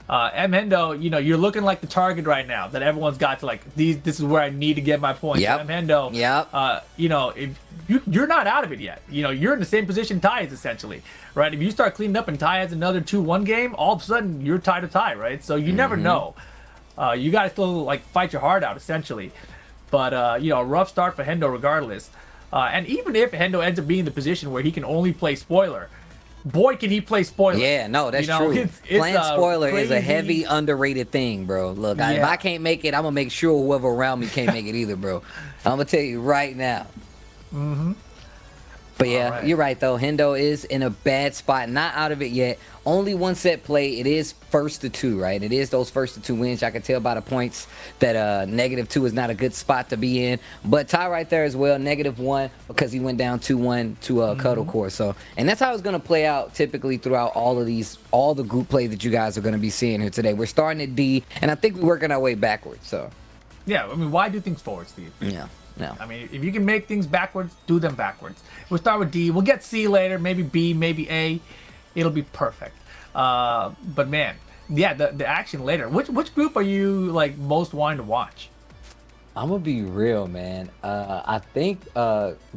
M-Hendo, you know, you're looking like the target right now that everyone's got to like this is where I need to get my points. Yep. M-Hendo, Yep. you know, if you're not out of it yet. You know, you're in the same position Ty is essentially, right? If you start cleaning up and Ty has another 2-1 game, all of a sudden you're tie to tie, right? So you never know. You got to still like fight your heart out essentially. But you know, a rough start for Hendo regardless. And even if Hendo ends up being in the position where he can only play spoiler, boy, can he play spoiler. Yeah, no, that's You know, true. it's, Playing spoiler is a crazy- heavy underrated thing, bro. Look, if Yeah. I can't make it, I'm gonna make sure whoever around me can't make it either, bro. I'm gonna tell you right now. But yeah, Alright. you're right though. Hendo is in a bad spot, not out of it yet. Only one set play. It is first to 2, right? It is those first to 2 wins. I can tell by the points that -2 is not a good spot to be in. But Ty right there as well, -1 because he went down 2-1 to Cuddle Core. So, and that's how it's gonna play out typically throughout all the group play that you guys are gonna be seeing here today. We're starting at D, and I think we're working our way backwards. So, Yeah, I mean, why do things forward, Steve? yeah. No. I mean, if you can make things backwards, do them backwards. We'll start with D. We'll get C later, maybe B, maybe A. It'll be perfect. But man, yeah, the action later. Which group are you like most wanting to watch? I'm gonna be real, man. I think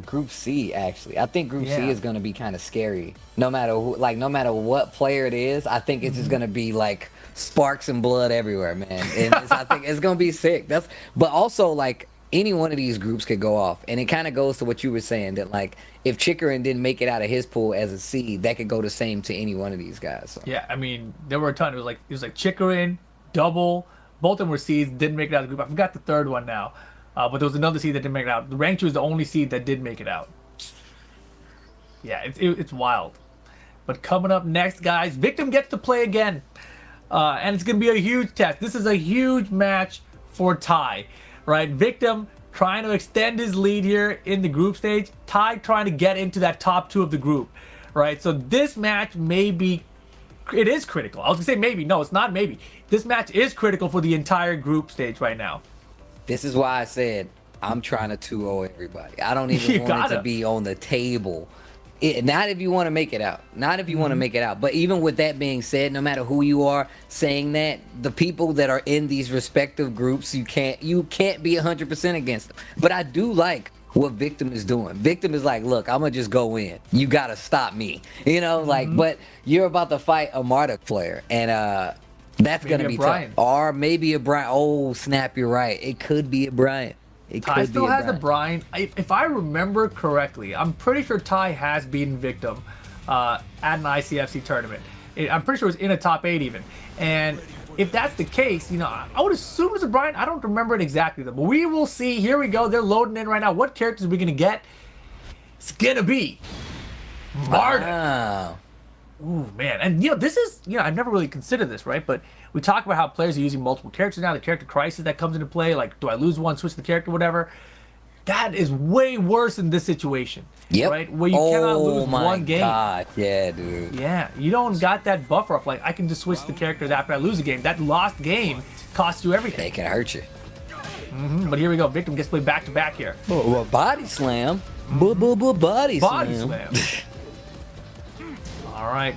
Group C actually. I think Group Yeah. C is gonna be kind of scary. No matter who, like, no matter what player it is, I think it's just gonna be like sparks and blood everywhere, man. And I think it's gonna be sick. But also like any one of these groups could go off, and it kind of goes to what you were saying that like if Chikarin didn't make it out of his pool as a seed, that could go the same to any one of these guys. So. Yeah, I mean, there were a ton. It was like Chikarin, Double. Both of them were seeds, didn't make it out of the group. I forgot the third one now. But there was another seed that didn't make it out. The Rank 2 is the only seed that did make it out. Yeah, it's wild. But coming up next, guys, Victim gets to play again. And it's going to be a huge test. This is a huge match for Ty, right? Victim trying to extend his lead here in the group stage. Ty trying to get into that top 2 of the group, right? So this match may be... It is critical. I was going to say maybe. No, it's not maybe. This match is critical for the entire group stage right now. This is why I said I'm trying to 2-0 everybody. I don't even You want it gotta. to be on the table. Not if you want to make it out. Not if you want to make it out. But even with that being said, no matter who you are saying that, the people that are in these respective groups, you can't be 100% against them. But I do like what Victim is doing. Victim is like, look, I'm gonna just go in. You gotta stop me. You know, like, but you're about to fight a Marduk player, and that's Maybe gonna a be Brian. tough. Or maybe a Brian. Oh snap, you're right. It could be a Brian. It Ty could still be a has a Brian. Brian. If I remember correctly, I'm pretty sure Ty has beaten Victim at an ICFC tournament. I'm pretty sure it's in a top 8 even. And if that's the case, you know, I would assume it's a Brian. I don't remember it exactly though. But we will see. Here we go. They're loading in right now. What characters are we gonna get? It's gonna be Marduk. Wow. Ooh, man. And, you know, this is, you know, I've never really considered this, right? But we talk about how players are using multiple characters now, the character crisis that comes into play. Like, do I lose one, switch the character, whatever? That is way worse in this situation. Yep. Right? Where you cannot lose my one game. God. Yeah, dude. Yeah. You don't got that buffer of, like, I can just switch the characters after I lose a game. That lost game costs you everything. They can hurt you. But here we go. Victim gets played back-to-back here. Well, body slam. Body Body slam. slam. All right.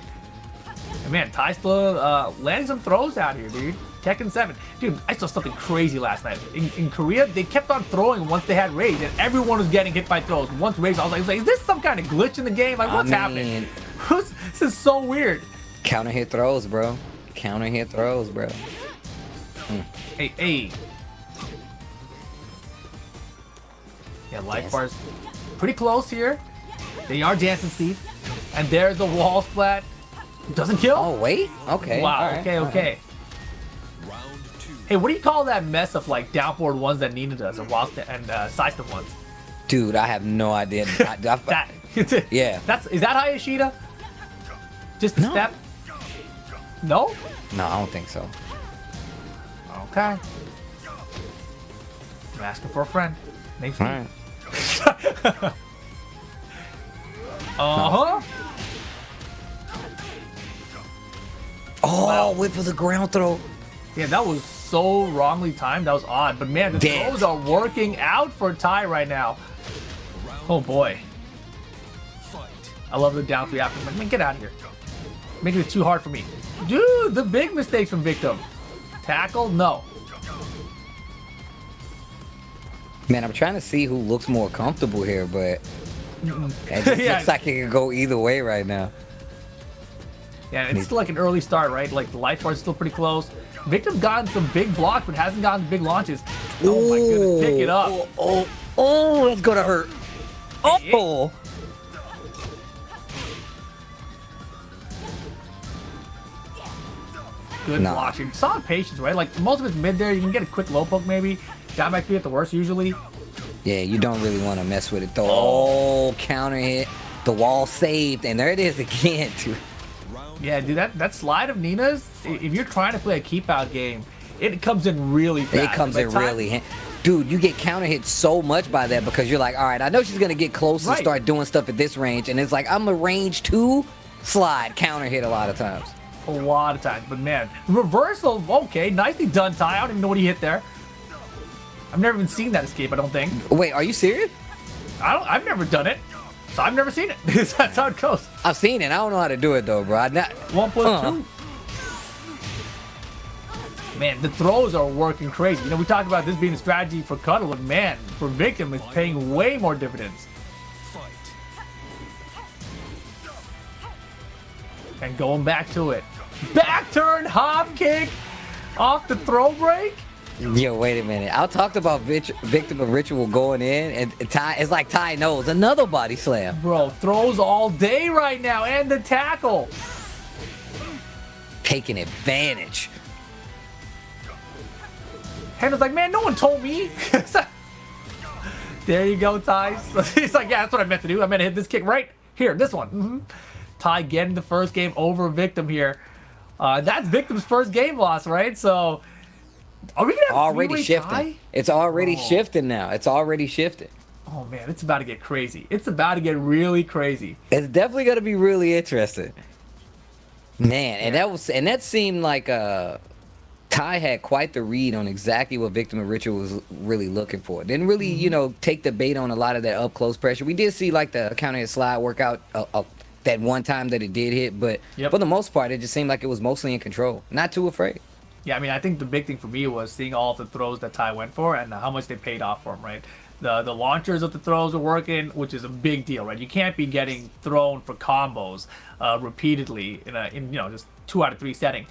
And man, Ty still landing some throws out here, dude. Tekken 7. Dude, I saw something crazy last night. In Korea, they kept on throwing once they had rage, and everyone was getting hit by throws. Once rage, I was like, is this some kind of glitch in the game? Like, what's happening? This is so weird. Counter hit throws, bro. Counter hit throws, bro. Hey. Yeah, life Yes. bars pretty close here. They are dancing, Steve. And there's the wall splat. Doesn't kill. Oh, wait. Okay. Wow. All right. Okay. Hey, what do you call that mess of like downforward ones that Nina does, and side step ones? Dude, I have no idea. That. Yeah. Is that Hayashida? Just a No. step? No. No, I don't think so. Okay. I'm asking for a friend. Name's All Steve. right. Uh-huh. Oh, Wow. wait for the ground throw. Yeah, that was so wrongly timed. That was odd. But man, the Dead. throws are working out for Ty right now. Oh boy. I love the down 3 after. Man, get out of here. Making it too hard for me. Dude, the big mistakes from Victim. Tackle? No. Man, I'm trying to see who looks more comfortable here, but it just Yeah. looks like it could go either way right now. Yeah, it's still like an early start, right? Like the life bar is still pretty close. Victim's gotten some big blocks, but hasn't gotten big launches. Oh my goodness, pick it up. Oh, that's gonna hurt. Oh. Good Nah. blocking. Solid patience, right? Like most of it's mid there. You can get a quick low poke maybe. Guy might be at the worst usually. Yeah, you don't really want to mess with it though. Oh, counter hit. The wall saved, and there it is again, dude. Yeah, dude, that slide of Nina's, if you're trying to play a keep out game, it comes in really fast. It comes in really. Dude, you get counter hit so much by that because you're like, all right, I know she's gonna get close and start doing stuff at this range, and it's like I'm a range 2 slide counter hit a lot of times. A lot of times, but man, reversal, okay, nicely done, Ty. I don't even know what he hit there. I've never even seen that escape, I don't think. Wait, are you serious? I've never done it, so I've never seen it. That's how it goes. I've seen it. I don't know how to do it though, bro. 1+2. Man, the throws are working crazy. You know, we talked about this being a strategy for Cuddle, but man, for Victim, it's paying way more dividends. And going back to it. Back turn, hop kick, off the throw break. Yo, wait a minute. I talked about Victim of Ritual going in, and Ty, it's like Ty knows another body slam. Bro, throws all day right now, and the tackle. Taking advantage. Hendo's like, man, no one told me. There you go, Ty. He's like, yeah, that's what I meant to do. I meant to hit this kick right here, this one. Ty getting the first game over Victim here. That's Victim's first game loss, right? So, are we gonna have Already three-way shifting. tie? It's already shifting now. It's already shifting. Oh man, it's about to get crazy. It's about to get really crazy. It's definitely gonna be really interesting. Man, and that seemed like Ty had quite the read on exactly what Victim of Ritual was really looking for. Didn't really, you know, take the bait on a lot of that up close pressure. We did see like the counter hit slide work out that one time that it did hit, but for the most part, it just seemed like it was mostly in control. Not too afraid. Yeah, I mean, I think the big thing for me was seeing all of the throws that Ty went for and how much they paid off for him, right? The launchers of the throws are working, which is a big deal, right? You can't be getting thrown for combos repeatedly in you know, just 2 out of 3 setting.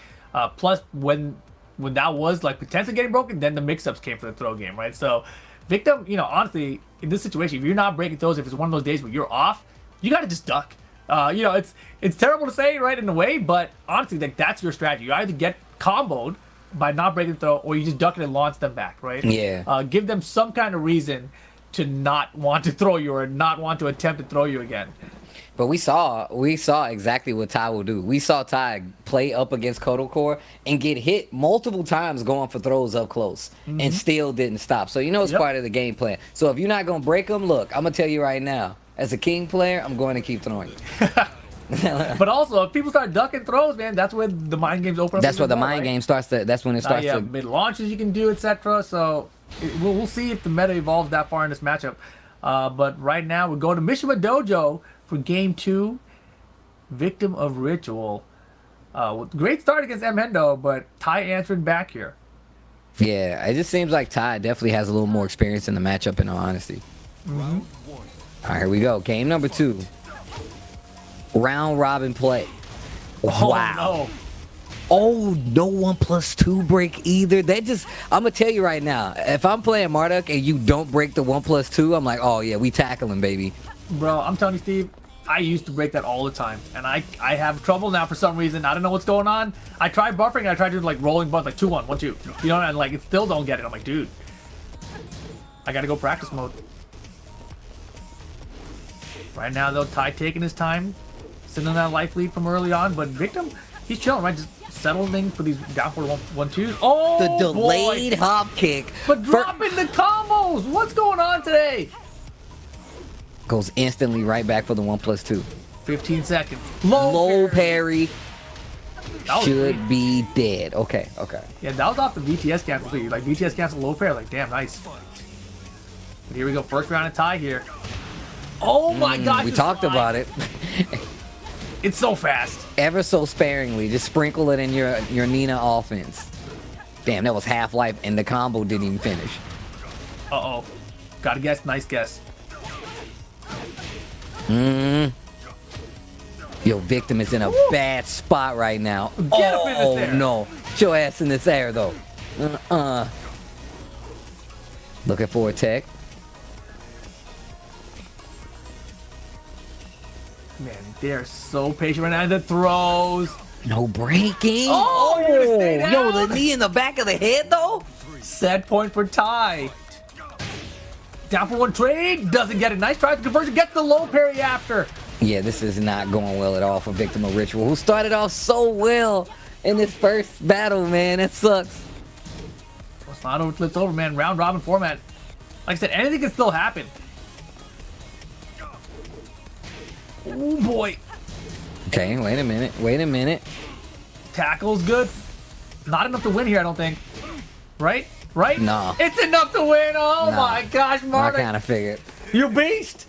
Plus, when that was like potentially getting broken, then the mix-ups came for the throw game, right? So, Victim, you know, honestly, in this situation, if you're not breaking throws, if it's one of those days where you're off, you got to just duck. You know, it's terrible to say, right, in a way, but honestly, like that's your strategy. You either get comboed by not breaking the throw, or you just duck it and launch them back, right? Yeah. Give them some kind of reason to not want to throw you or not want to attempt to throw you again. But we saw exactly what Ty will do. We saw Ty play up against Kodo Core and get hit multiple times going for throws up close and still didn't stop. So you know it's part of the game plan. So if you're not gonna break them, look, I'm gonna tell you right now, as a king player, I'm going to keep throwing you. But also, if people start ducking throws, man, that's when the mind games open up. That's where the mind game starts to. That's when it starts to. Mid launches you can do, etc. So we'll see if the meta evolves that far in this matchup. But right now we're going to Mishima Dojo for game 2. Victim of Ritual. Great start against M-Hendo, but Ty answering back here. Yeah, it just seems like Ty definitely has a little more experience in the matchup. In all honesty. All right, here we go. Game number 2. Round robin play. Wow. No. Oh, no 1+2 break either. That just, I'm going to tell you right now, if I'm playing Marduk and you don't break the 1+2, I'm like, oh yeah, we tackling, baby. Bro, I'm telling you, Steve, I used to break that all the time. And I have trouble now for some reason. I don't know what's going on. I tried buffering, I tried doing like rolling buttons, like 2-1, 1-2. You know, and like it still don't get it. I'm like, dude, I got to go practice mode. Right now, though, Ty taking his time, sitting on that life lead from early on, but Victim, he's chilling, right? Just settling for these down forward 1-2s. Oh, The delayed hop kick. But dropping the combos. What's going on today? Goes instantly right back for the 1+2. 15 seconds. Low parry. That was Should great. be dead. Okay. Yeah, that was off the VTS cancel too. Like VTS cancel low pair. Like damn, nice. But here we go. First round of Ty here. Oh my God! We talked about it. It's so fast. Ever so sparingly, just sprinkle it in your Nina offense. Damn, that was half-life, and the combo didn't even finish. Uh-oh. Gotta guess. Nice guess. Your victim is in a bad spot right now. Get up in this air. No. Get your ass in this air, though. Looking for a tech. Man, they're so patient right now. The throws. No breaking. Oh, you're gonna stay down? Yo, the knee in the back of the head, though? Set point for Ty. Down for one trade. Doesn't get it. Nice try to conversion. Gets the low parry after. Yeah, this is not going well at all for Victim of Ritual, who started off so well in this first battle, man. That sucks. Well, it's not over till it's over, man. Round robin format. Like I said, anything can still happen. Oh, boy. Okay, wait a minute. Wait a minute. Tackle's good. Not enough to win here, I don't think. Right? Right? No. It's enough to win. Oh, Nah. my gosh, I Marduk. kind of figured. You beast!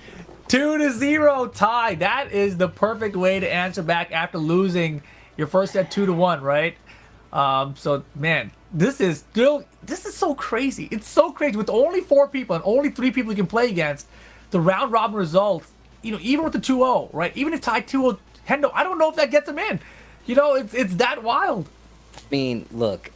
2-0 tie. That is the perfect way to answer back after losing your first set 2-1, right? So man, this is so crazy. It's so crazy with only 4 people and only 3 people you can play against. The round robin results, you know, even with the 2-0, right? Even if tie 2-0 Hendo, I don't know if that gets him in. You know, it's that wild. I mean, look,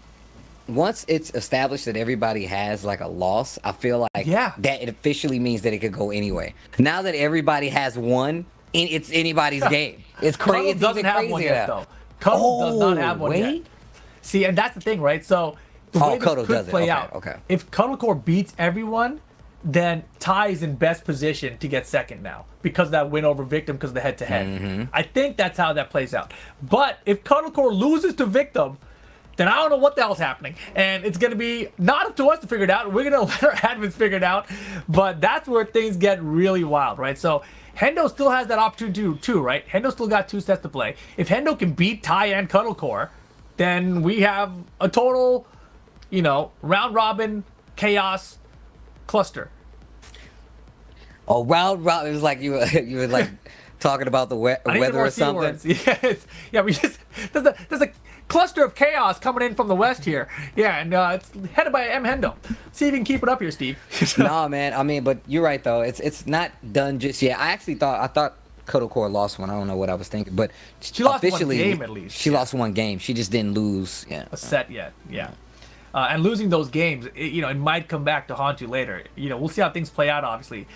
once it's established that everybody has like a loss, I feel like that it officially means that it could go anyway. Now that everybody has one, it's anybody's game. It's crazy. Cuddle doesn't have one yet, though. Cuddle does not have one yet. See, and that's the thing, right? So the way this could play out, if Cuddlecore beats everyone, then Ty is in best position to get second now because of that win over Victim because of the head-to-head. I think that's how that plays out. But if Cuddlecore loses to Victim, then I don't know what the hell's happening. And it's going to be not up to us to figure it out. We're going to let our admins figure it out. But that's where things get really wild, right? So Hendo still has that opportunity too, right? Hendo still got 2 sets to play. If Hendo can beat Ty and Cuddlecore, then we have a total, you know, round robin chaos cluster. Oh, round robin. It was like you were like talking about the weather or something. Yes. Yeah, there's a cluster of chaos coming in from the west here. Yeah, and it's headed by M-Hendo. See if you can keep it up here, Steve. Nah, man. I mean, but you're right though. It's not done just yet. I thought Cuddlecore lost one. I don't know what I was thinking, but she lost officially, one game at least. She lost one game. She just didn't lose. A set yet. Yeah. And losing those games, it might come back to haunt you later. You know, we'll see how things play out, obviously.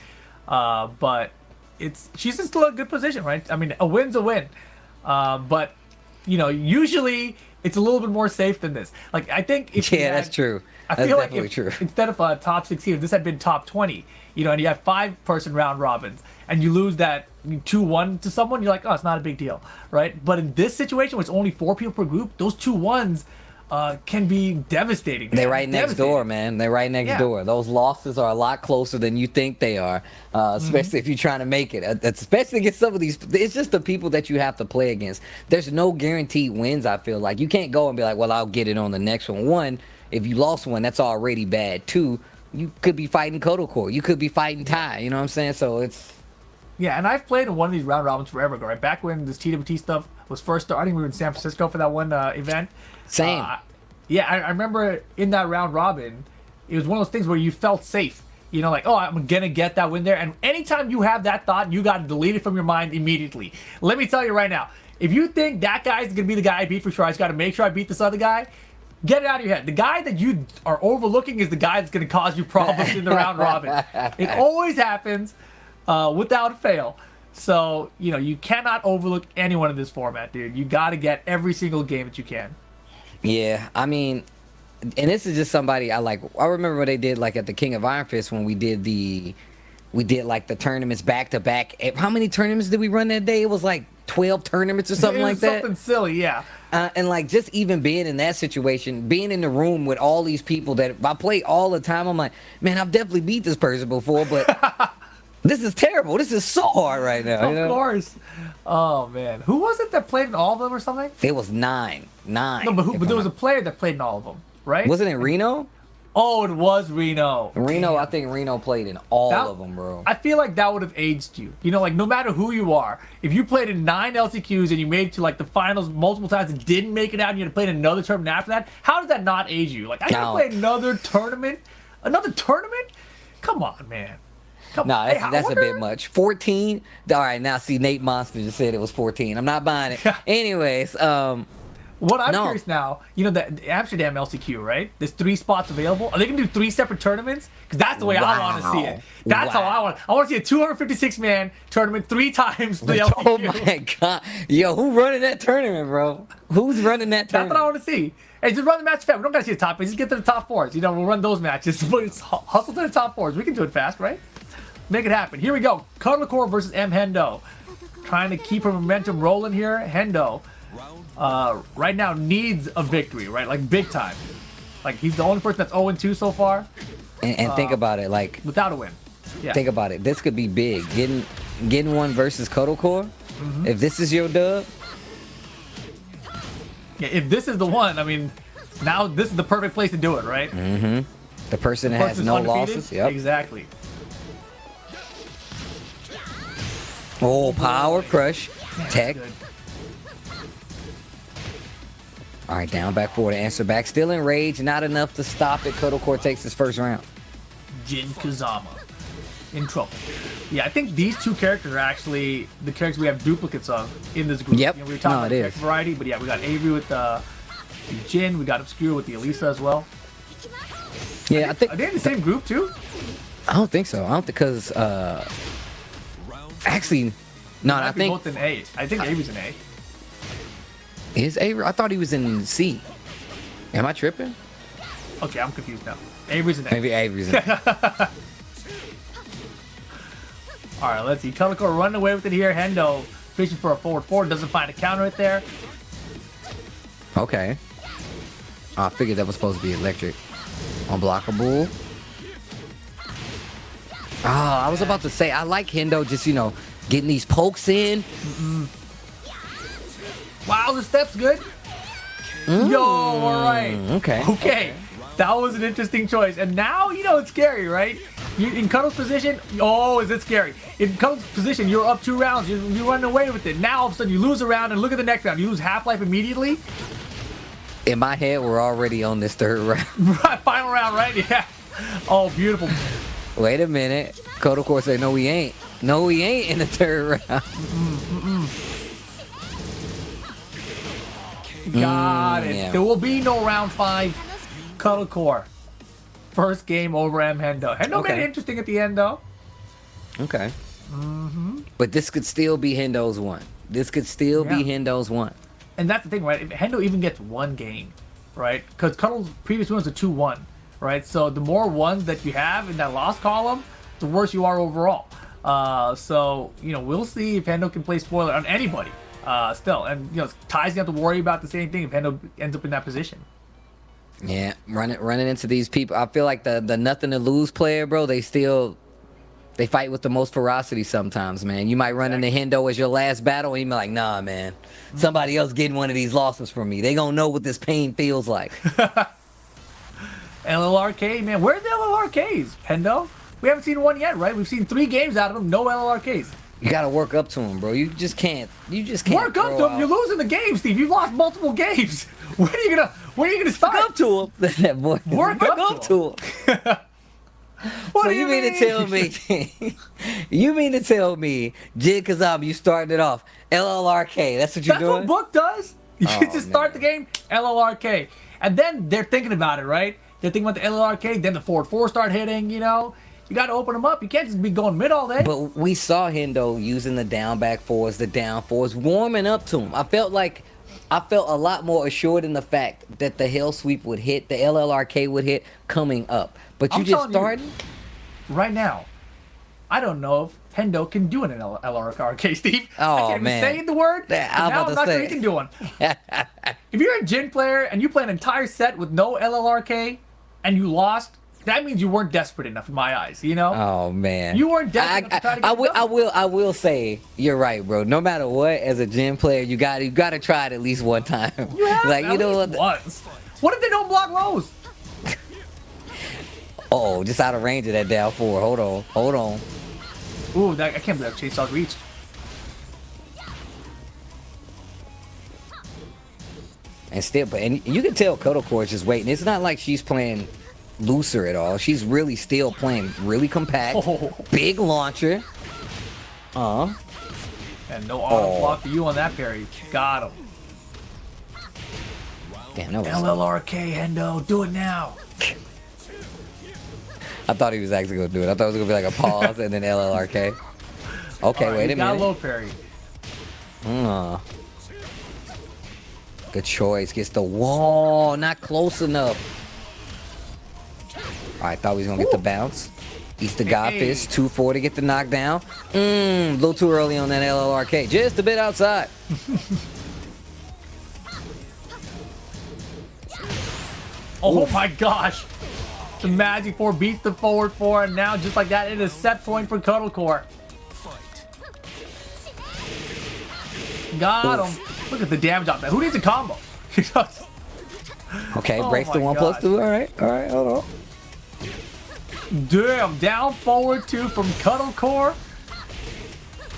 But she's in still a good position, right? I mean, a win's a win. But you know, usually it's a little bit more safe than this. Like, I think if that's true. I feel like instead of a top 16, if this had been top 20, you know, and you had 5-person round robins, and you lose that 2-1 to someone, you're like, oh, it's not a big deal, right? But in this situation, where it's only 4 people per group, those 2-1s can be devastating. They're right next door, man. They're right next door. Those losses are a lot closer than you think they are, especially if you're trying to make it. Especially against some of these. It's just the people that you have to play against. There's no guaranteed wins, I feel like. You can't go and be like, well, I'll get it on the next one. 1, if you lost one, that's already bad. 2, you could be fighting Cuddlecore. You could be fighting Ty. You know what I'm saying? So it's... Yeah, and I've played in one of these round robins forever ago, right? Back when this TWT stuff was first starting, we were in San Francisco for that one event. Same. I remember in that round robin, it was one of those things where you felt safe. You know, like, oh, I'm going to get that win there. And anytime you have that thought, you got to delete it from your mind immediately. Let me tell you right now, if you think that guy's going to be the guy I beat for sure, I just got to make sure I beat this other guy, get it out of your head. The guy that you are overlooking is the guy that's going to cause you problems in the round robin. It always happens without fail. So, you know, you cannot overlook anyone in this format, dude. You got to get every single game that you can. Yeah, I mean, and this is just somebody I like. I remember what they did like at the King of Iron Fist when we did like the tournaments back to back. How many tournaments did we run that day? It was like 12 tournaments or something like that. Something silly, yeah. And like just even being in that situation, being in the room with all these people that I play all the time, I'm like, man, I've definitely beat this person before, but this is terrible. This is so hard right now. Of course. Oh man, who was it that played in all of them or something? It was 9. No, but there was a player that played in all of them, right? Wasn't it Reno? Oh, it was Reno. Reno, I think Reno played in all That- of them, bro. I feel like that would have aged you. You know, like no matter who you are, if you played in 9 LCQs and you made it to like the finals multiple times and didn't make it out and you had to play in another tournament after that, how does that not age you? Like I gotta No. play another tournament? Another tournament? Come on, man. Come Nah, on. that's, Hey, I that's a wonder- bit much. 14. All right, now see, Nate Monster just said it was 14. I'm not buying it. Anyways, What I'm No. curious now, you know, the Amsterdam LCQ, right? There's 3 spots available. Are they gonna do 3 separate tournaments? Because that's the way I want to see it. That's how I want. I want to see a 256-man tournament 3 times the LCQ. oh my god, yo, who running that tournament, bro? Who's running that That's what I tournament? want to see. Hey, just run the match fast. We don't gotta see the top 8. Just get to the top 4s. You know, we'll run those matches. But it's hustle to the top 4s. We can do it fast, right? Make it happen. Here we go. Cuddlecore versus M-Hendo. Trying to keep her momentum rolling here. Hendo, right now needs a victory, right? Like big time. Like he's the only person that's 0-2 so far And think about it, like, without a win. Yeah. think about it. This could be big. Getting one versus Kotocore. If this is your dub, Yeah, if this is the one, I mean, now this is the perfect place to do it, right? the person that has Person's no undefeated? losses. Yep. Exactly. Oh, power crush, tech. Good. All right, down back forward, answer back. Still in rage, not enough to stop it. Kotocore takes his first round. Jin Kazama in trouble. Yeah, I think these 2 characters are actually the characters we have duplicates of in this group. Yep. You know, we were talking No, about it the is. character variety, but yeah, we got Avery with the Jin, we got Obscure with the Alisa as well. Yeah, I think. Are they in the same group too? I don't think so. I don't think because actually, no, Might I be think both in A. I think Avery's in A. is Avery. I thought he was in C. Am I tripping? Okay, I'm confused now. Avery's in A. Maybe Avery's in. All right, let's see. Kaliko running away with it here. Hendo fishing for a forward 4. Doesn't find a counter right there. Okay. I figured that was supposed to be electric. Unblockable. Oh, I was about to say, I like Hendo just, getting these pokes in. Wow, the step's good. Yo, all right. Okay. Okay. That was an interesting choice. And now, it's scary, right? In Cuddle's position, oh, is it scary? In Cuddle's position, you're up 2 rounds. You're running away with it. Now, all of a sudden, you lose a round, and look at the next round. You lose half-life immediately. In my head, we're already on this 3rd round. Final round, right? Yeah. Oh, beautiful. Wait a minute. Kotocore say, no, we ain't. No, we ain't in the 3rd round. Got it. yeah. There will be no round 5. Cuddlecore. First game over M-Hendo. Hendo Okay. made it interesting at the end, though. Okay. But this could still be Hendo's one. This could still be Yeah. Hendo's one. And that's the thing, right? If Hendo even gets 1 game, right? Because Cuddle's previous wins a 2-1, right? So the more ones that you have in that loss column, the worse you are overall. So, we'll see if Hendo can play spoiler on anybody still. And, Ty's going to have to worry about the same thing if Hendo ends up in that position. Yeah, running into these people. I feel like the nothing to lose player, bro. They fight with the most ferocity sometimes, man. You might run into Hendo as your last battle, and you be like, nah, man. Somebody else getting one of these losses from me. They gonna know what this pain feels like. LLRK, man. Where's the LLRKs, Hendo? We haven't seen one yet, right? We've seen 3 games out of them, no LLRKs. You gotta work up to them, bro. You just can't. Work up to them. You're losing the game, Steve. You've lost multiple games. When are you gonna start? Work up to him. That boy. Work up to him. What So do you mean to tell me? You mean to tell me, Jin Kazama, you starting it off LLRK? That's what you're That's doing. what Book does. You Oh, just start the game, LLRK. And then they're thinking about it, right? They're thinking about the LLRK, then the forward 4 start hitting, You got to open them up. You can't just be going mid all day. But we saw Hendo using the down back 4s, the down 4s, warming up to him. I felt a lot more assured in the fact that the Hell Sweep would hit, the LLRK would hit coming up. But you I'm just telling you, started? Right now, I don't know if Hendo can do an LLRK, Steve. Oh, I can't man. even say the word. Yeah, and I'm now about I'm to not sure say. he can do one. If you're a Jin player and you play an entire set with no LLRK and you lost, that means you weren't desperate enough in my eyes, Oh man, You weren't desperate enough to try to get it done. I will say you're right, bro. No matter what, as a gym player, you got to try it at least one time. You have like at you know least what? once. What if they don't block lows? Oh, just out of range of that down four. Hold on. Hold on. Ooh, I can't believe that chainsaw reached. And still, and you can tell Kotocore is just waiting. It's not like she's playing looser at all. She's really still playing really compact. Oh. Big launcher. And no auto block for you on that parry. Got him. Damn, that was... LLRK, Hendo, do it now. I thought he was actually going to do it. I thought it was going to be like a pause and then LLRK. Okay, Right, wait a got minute. low parry. Good choice. Gets the wall. Not close enough. Alright, thought we was going to get the bounce. Eats the God Fist. 2-4 to get the knockdown. A little too early on that LLRK. Just a bit outside. Oh my gosh. The Magic 4 beats the forward 4, and now just like that, it is set point for Cuddlecore. Got him. Look at the damage on that. Who needs a combo? Okay, Oh breaks the my 1+2. Alright, hold on. Damn, down forward 2 from Cuddlecore.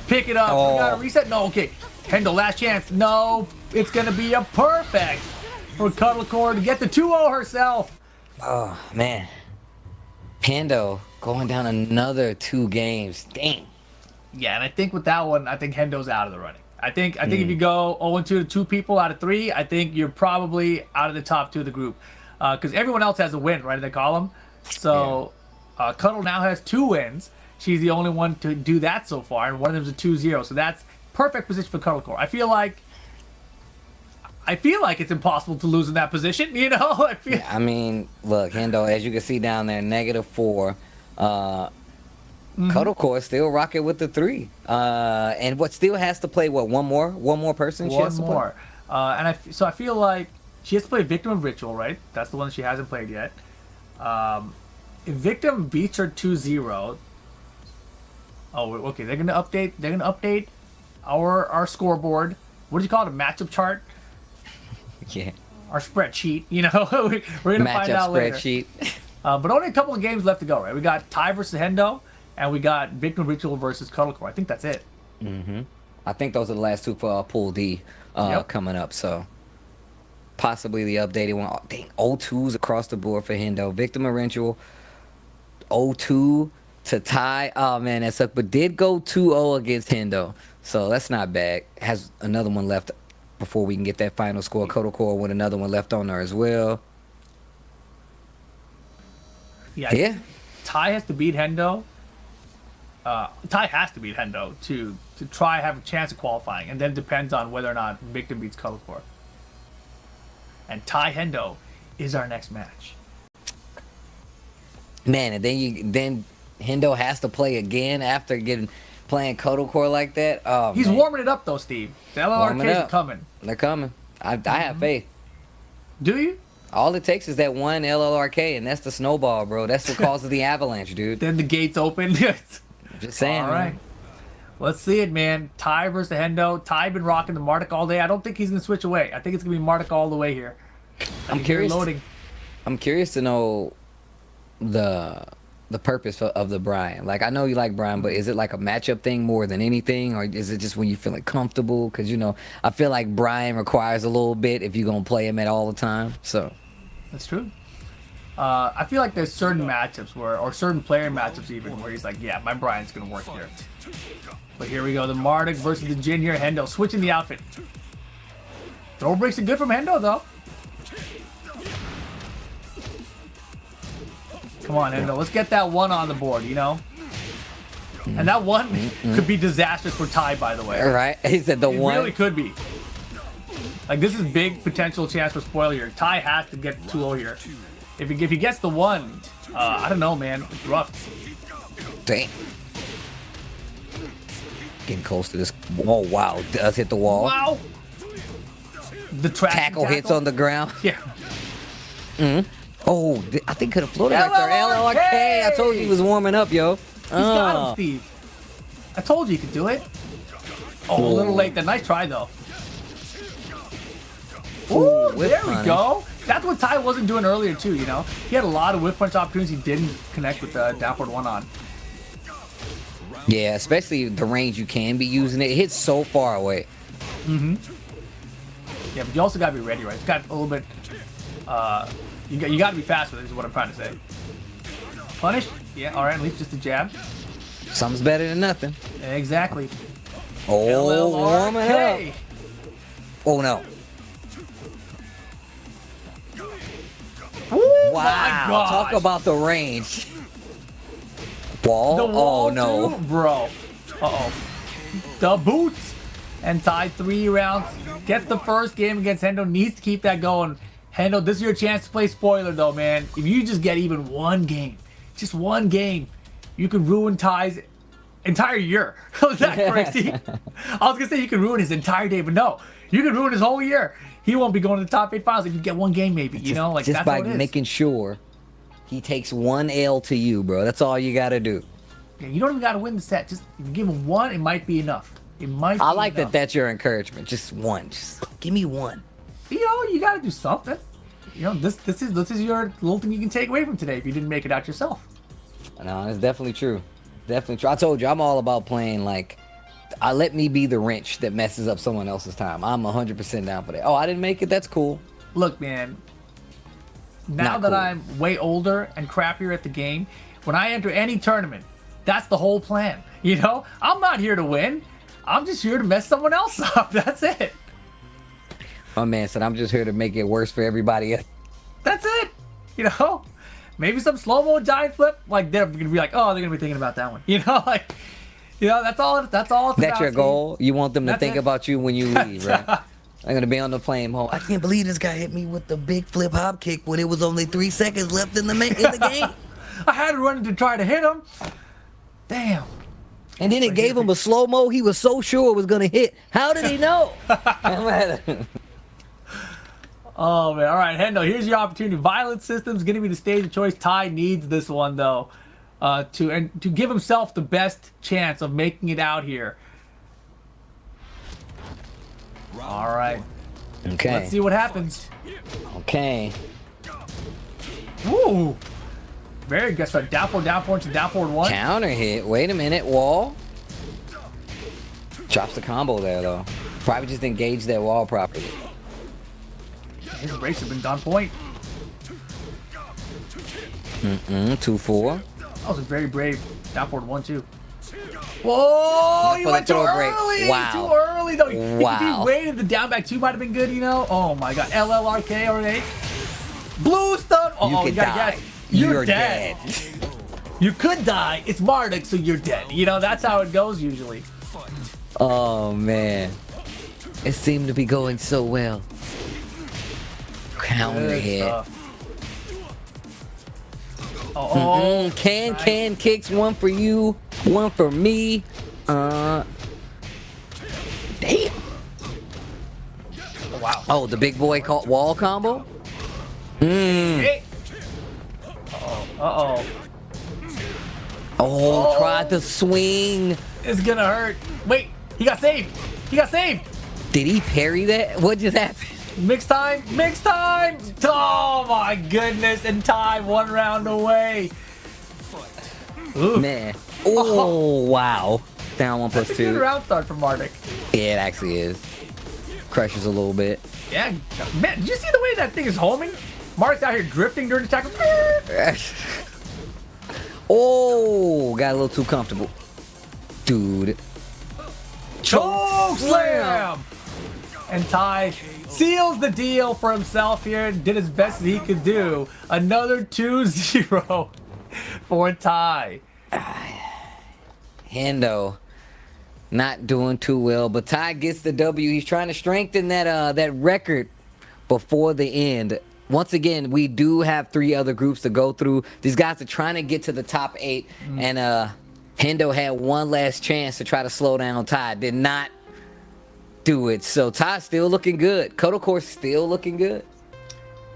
Pick it up. We got a reset. No, okay. Hendo, last chance. No, it's going to be a perfect for Cuddlecore to get the 2-0 herself. Oh, man. Hendo going down another 2 games. Dang. Yeah, and I think with that one, I think Hendo's out of the running. I think if you go 0-2 to 2 people out of 3, I think you're probably out of the top 2 of the group. Because everyone else has a win, right, in the column. So Cuddle now has 2 wins. She's the only one to do that so far, and one of them's a 2-0. So that's perfect position for Cuddlecore. I feel like it's impossible to lose in that position, you know? I mean, look, Hendo, as you can see down there, -4. Kotocore still rocking with the 3. And what still has to play, what, one more person? She has to play? One more. I feel like she has to play Victim of Ritual, right? That's the one that she hasn't played yet. If Victim beats her 2-0, oh, okay, they're gonna update our scoreboard. What do you call it? A matchup chart? Yeah. Our spreadsheet, you know. We're gonna find out later. Spreadsheet. But only a couple of games left to go, right? We got Ty versus Hendo, and we got Victim Ritual versus Cuddlecore. I think that's it. I think those are the last 2 for Pool D coming up. So possibly the updated one. Oh, dang, 0-2s across the board for Hendo. Victim of Ritual, 0-2 to Ty. Oh man, that sucked. But did go 2-0 against Hendo, so that's not bad. Has another one left before we can get that final score. Kotocore with another one left on her as well. Yeah. Ty has to beat Hendo. Ty has to beat Hendo to try have a chance of qualifying, and then it depends on whether or not Victim beats Cuddlecore. And Ty Hendo is our next match. Man, and then Hendo has to play again after playing Kotocore like that. Oh, He's man. warming it up though, Steve. The LLRK is coming. They're coming. I have faith. Do you? All it takes is that one LLRK, and that's the snowball, bro. That's what causes the avalanche, dude. Then the gates open. Just saying. All right. Man. Let's see it, man. Ty versus Hendo. Ty been rocking the Marduk all day. I don't think he's gonna switch away. I think it's gonna be Marduk all the way here. I'm curious. Loading. I'm curious to know the purpose of the Brian. Like, I know you like Brian, but is it like a matchup thing more than anything, or is it just when you feeling comfortable? Because I feel like Brian requires a little bit if you're gonna play him at all the time. So that's true. I feel like there's certain matchups or certain player matchups even where he's like, yeah, my Brian's gonna work here. But here we go, the Marduk versus the Jin here. Hendo switching the outfit. Throw breaks are good from Hendo though. Come on, Hendo, let's get that 1 on the board, And that 1 could be disastrous for Ty, by the way. all right, he said the 1. It really could be. Like, this is big potential chance for spoiler here. Ty has to get 2-0 here. If he gets the 1, I don't know, man. It's rough. Dang. Getting close to this. Oh, wow. Does hit the wall. Wow. The Tackle hits on the ground. Yeah. Oh, I think could have floated right there. LLRK. I told you he was warming up, yo. He's got him, Steve. I told you could do it. Oh, a little late. That nice try, though. Ooh, there we go. That's what Ty wasn't doing earlier too, you know? He had a lot of whip punch opportunities he didn't connect with the down forward 1 on. Yeah, especially the range you can be using it. It hits so far away. Yeah, but you also gotta be ready, right? It's got a little bit, you gotta be fast with it is what I'm trying to say. Punish? Yeah, alright, at least just a jab. Something's better than nothing. Exactly. Oh, warming LLRK. up. Oh, no. Oh Wow. my gosh. Talk about the range. Wall? The wall Oh, no. too? Bro. Uh-oh. The boots. And Ty 3 rounds. Gets the first game against Hendo. Needs to keep that going. Hendo, this is your chance to play spoiler though, man. If you just get even one game, just one game, you could ruin Ty's entire year. Is that crazy? I was gonna say you could ruin his entire day, but no. You could ruin his whole year. He won't be going to the top 8 finals if you get one game maybe, you know? Like just that's by what it is. making sure he takes one L to you, bro. That's all you got to do. Yeah, you don't even gotta win the set. Just if you give him one, it might be enough. It might be I like enough. that that's your encouragement. Just one. Just give me one. You know, you gotta do something. You know, this is your little thing you can take away from today if you didn't make it out yourself. No, it's definitely true. Definitely true. I told you, I'm all about playing like, let me be the wrench that messes up someone else's time. I'm 100% down for that. Oh, I didn't make it. That's cool. Look, man. Now Not that cool. I'm way older and crappier at the game, when I enter any tournament, that's the whole plan. You know, I'm not here to win. I'm just here to mess someone else up. That's it. My man said, I'm just here to make it worse for everybody else. That's it. You know, maybe some slow-mo giant flip. Like they're gonna be like, oh, they're gonna be thinking about that one. You know, like, you know, that's all. That's all. It's That's about, your Steve. goal? You want them to That's think it. about you when you leave, right? I'm gonna be on the plane home. I can't believe this guy hit me with the big flip hop kick when it was only 3 seconds left in the game. I had to run to try to hit him. Damn. And then it gave him a slow-mo. He was so sure it was gonna hit. How did he know? Oh man! All right, Hendo. Here's your opportunity. Violent System's going to be the stage of choice. Ty needs this one though, to give himself the best chance of making it out here. All right. Okay. Let's see what happens. Okay. Woo! Very good. So down forward to down forward 1. Counter hit. Wait a minute. Wall. Drops the combo there though. Probably just engaged that wall properly. His breaks have been on point. 2-4. That was a very brave down forward 1-2. Whoa! You For the went too throw break. early. Wow. Too early though. If Wow. he waited, the down back 2 might have been good. You know. Oh my God. LLRK or 8. Blue stun. Oh, You could gotta die. guess. You're dead. dead. You could die. It's Marduk, so you're dead. You know, that's how it goes usually. Oh man. It seemed to be going so well. Counter Good hit. stuff. Oh, Can kicks, one for you, one for me. Damn. wow. Oh, the big boy wall combo? Hey. Uh-oh. Oh, tried to swing. It's gonna hurt. Wait, he got saved. He got saved. Did he parry that? What just happened? Mix time. Mix time. Oh my goodness. And time 1 round away. Ooh. Man. Oh, wow. Down 1+2. That's a good round start for Marduk. Yeah, it actually is. Crushes a little bit. Yeah. Man, did you see the way that thing is homing? Marduk's out here drifting during the tackle. Oh, got a little too comfortable. Dude. Choke slam! And Ty seals the deal for himself here and did as best as he could do. Another 2-0 for Ty. Hendo not doing too well, but Ty gets the W. He's trying to strengthen that record before the end. Once again, we do have 3 other groups to go through. These guys are trying to get to the top 8, and Hendo had one last chance to try to slow down Ty. Did not do it. So Ty's still looking good. Kotokor's still looking good.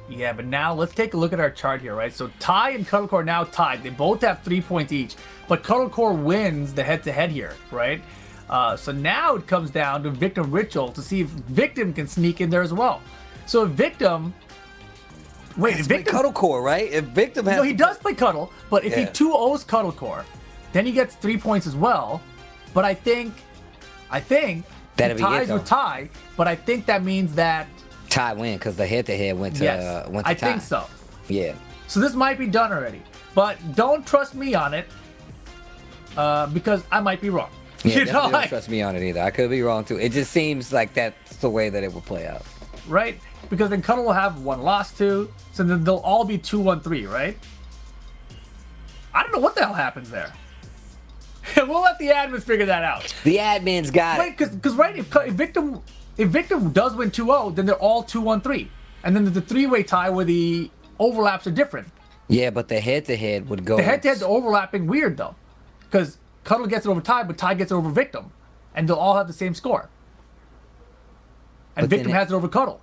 Yeah, but now let's take a look at our chart here, right? So Ty and Cuddlecore are now tied. They both have 3 points each, but Cuddlecore wins the head-to-head here, right? So now it comes down to Victim Ritual to see if Victim can sneak in there as well. So if Victim Wait, It's if play Victim... Cuddle Core, right? If Victim has No, he does play Cuddle, but if he Yeah. 2-0s Cuddle Core, then he gets 3 points as well. But I think That'd he be it, ties though. with tie, but I think that means that Ty win because the head-to-head went to yes, went to I Ty. think so. Yeah. So this might be done already, but don't trust me on it because I might be wrong. Yeah, You know, definitely don't like, trust me on it either. I could be wrong too. It just seems like that's the way that it would play out. right? Because then Cuddle will have one loss too, so then they'll all be 2-1-3, right? I don't know what the hell happens there. We'll let the admins figure that out. The admins got Right, because right, if Victim does win 2-0, then they're all 2-1-3, and then there's a three-way tie where the overlaps are different. Yeah, but the head-to-head would go. The head-to-head's overlapping weird though, because Cuddle gets it over Ty, but Ty gets it over Victim, and they'll all have the same score. And But then Victim it- has it over Cuddle.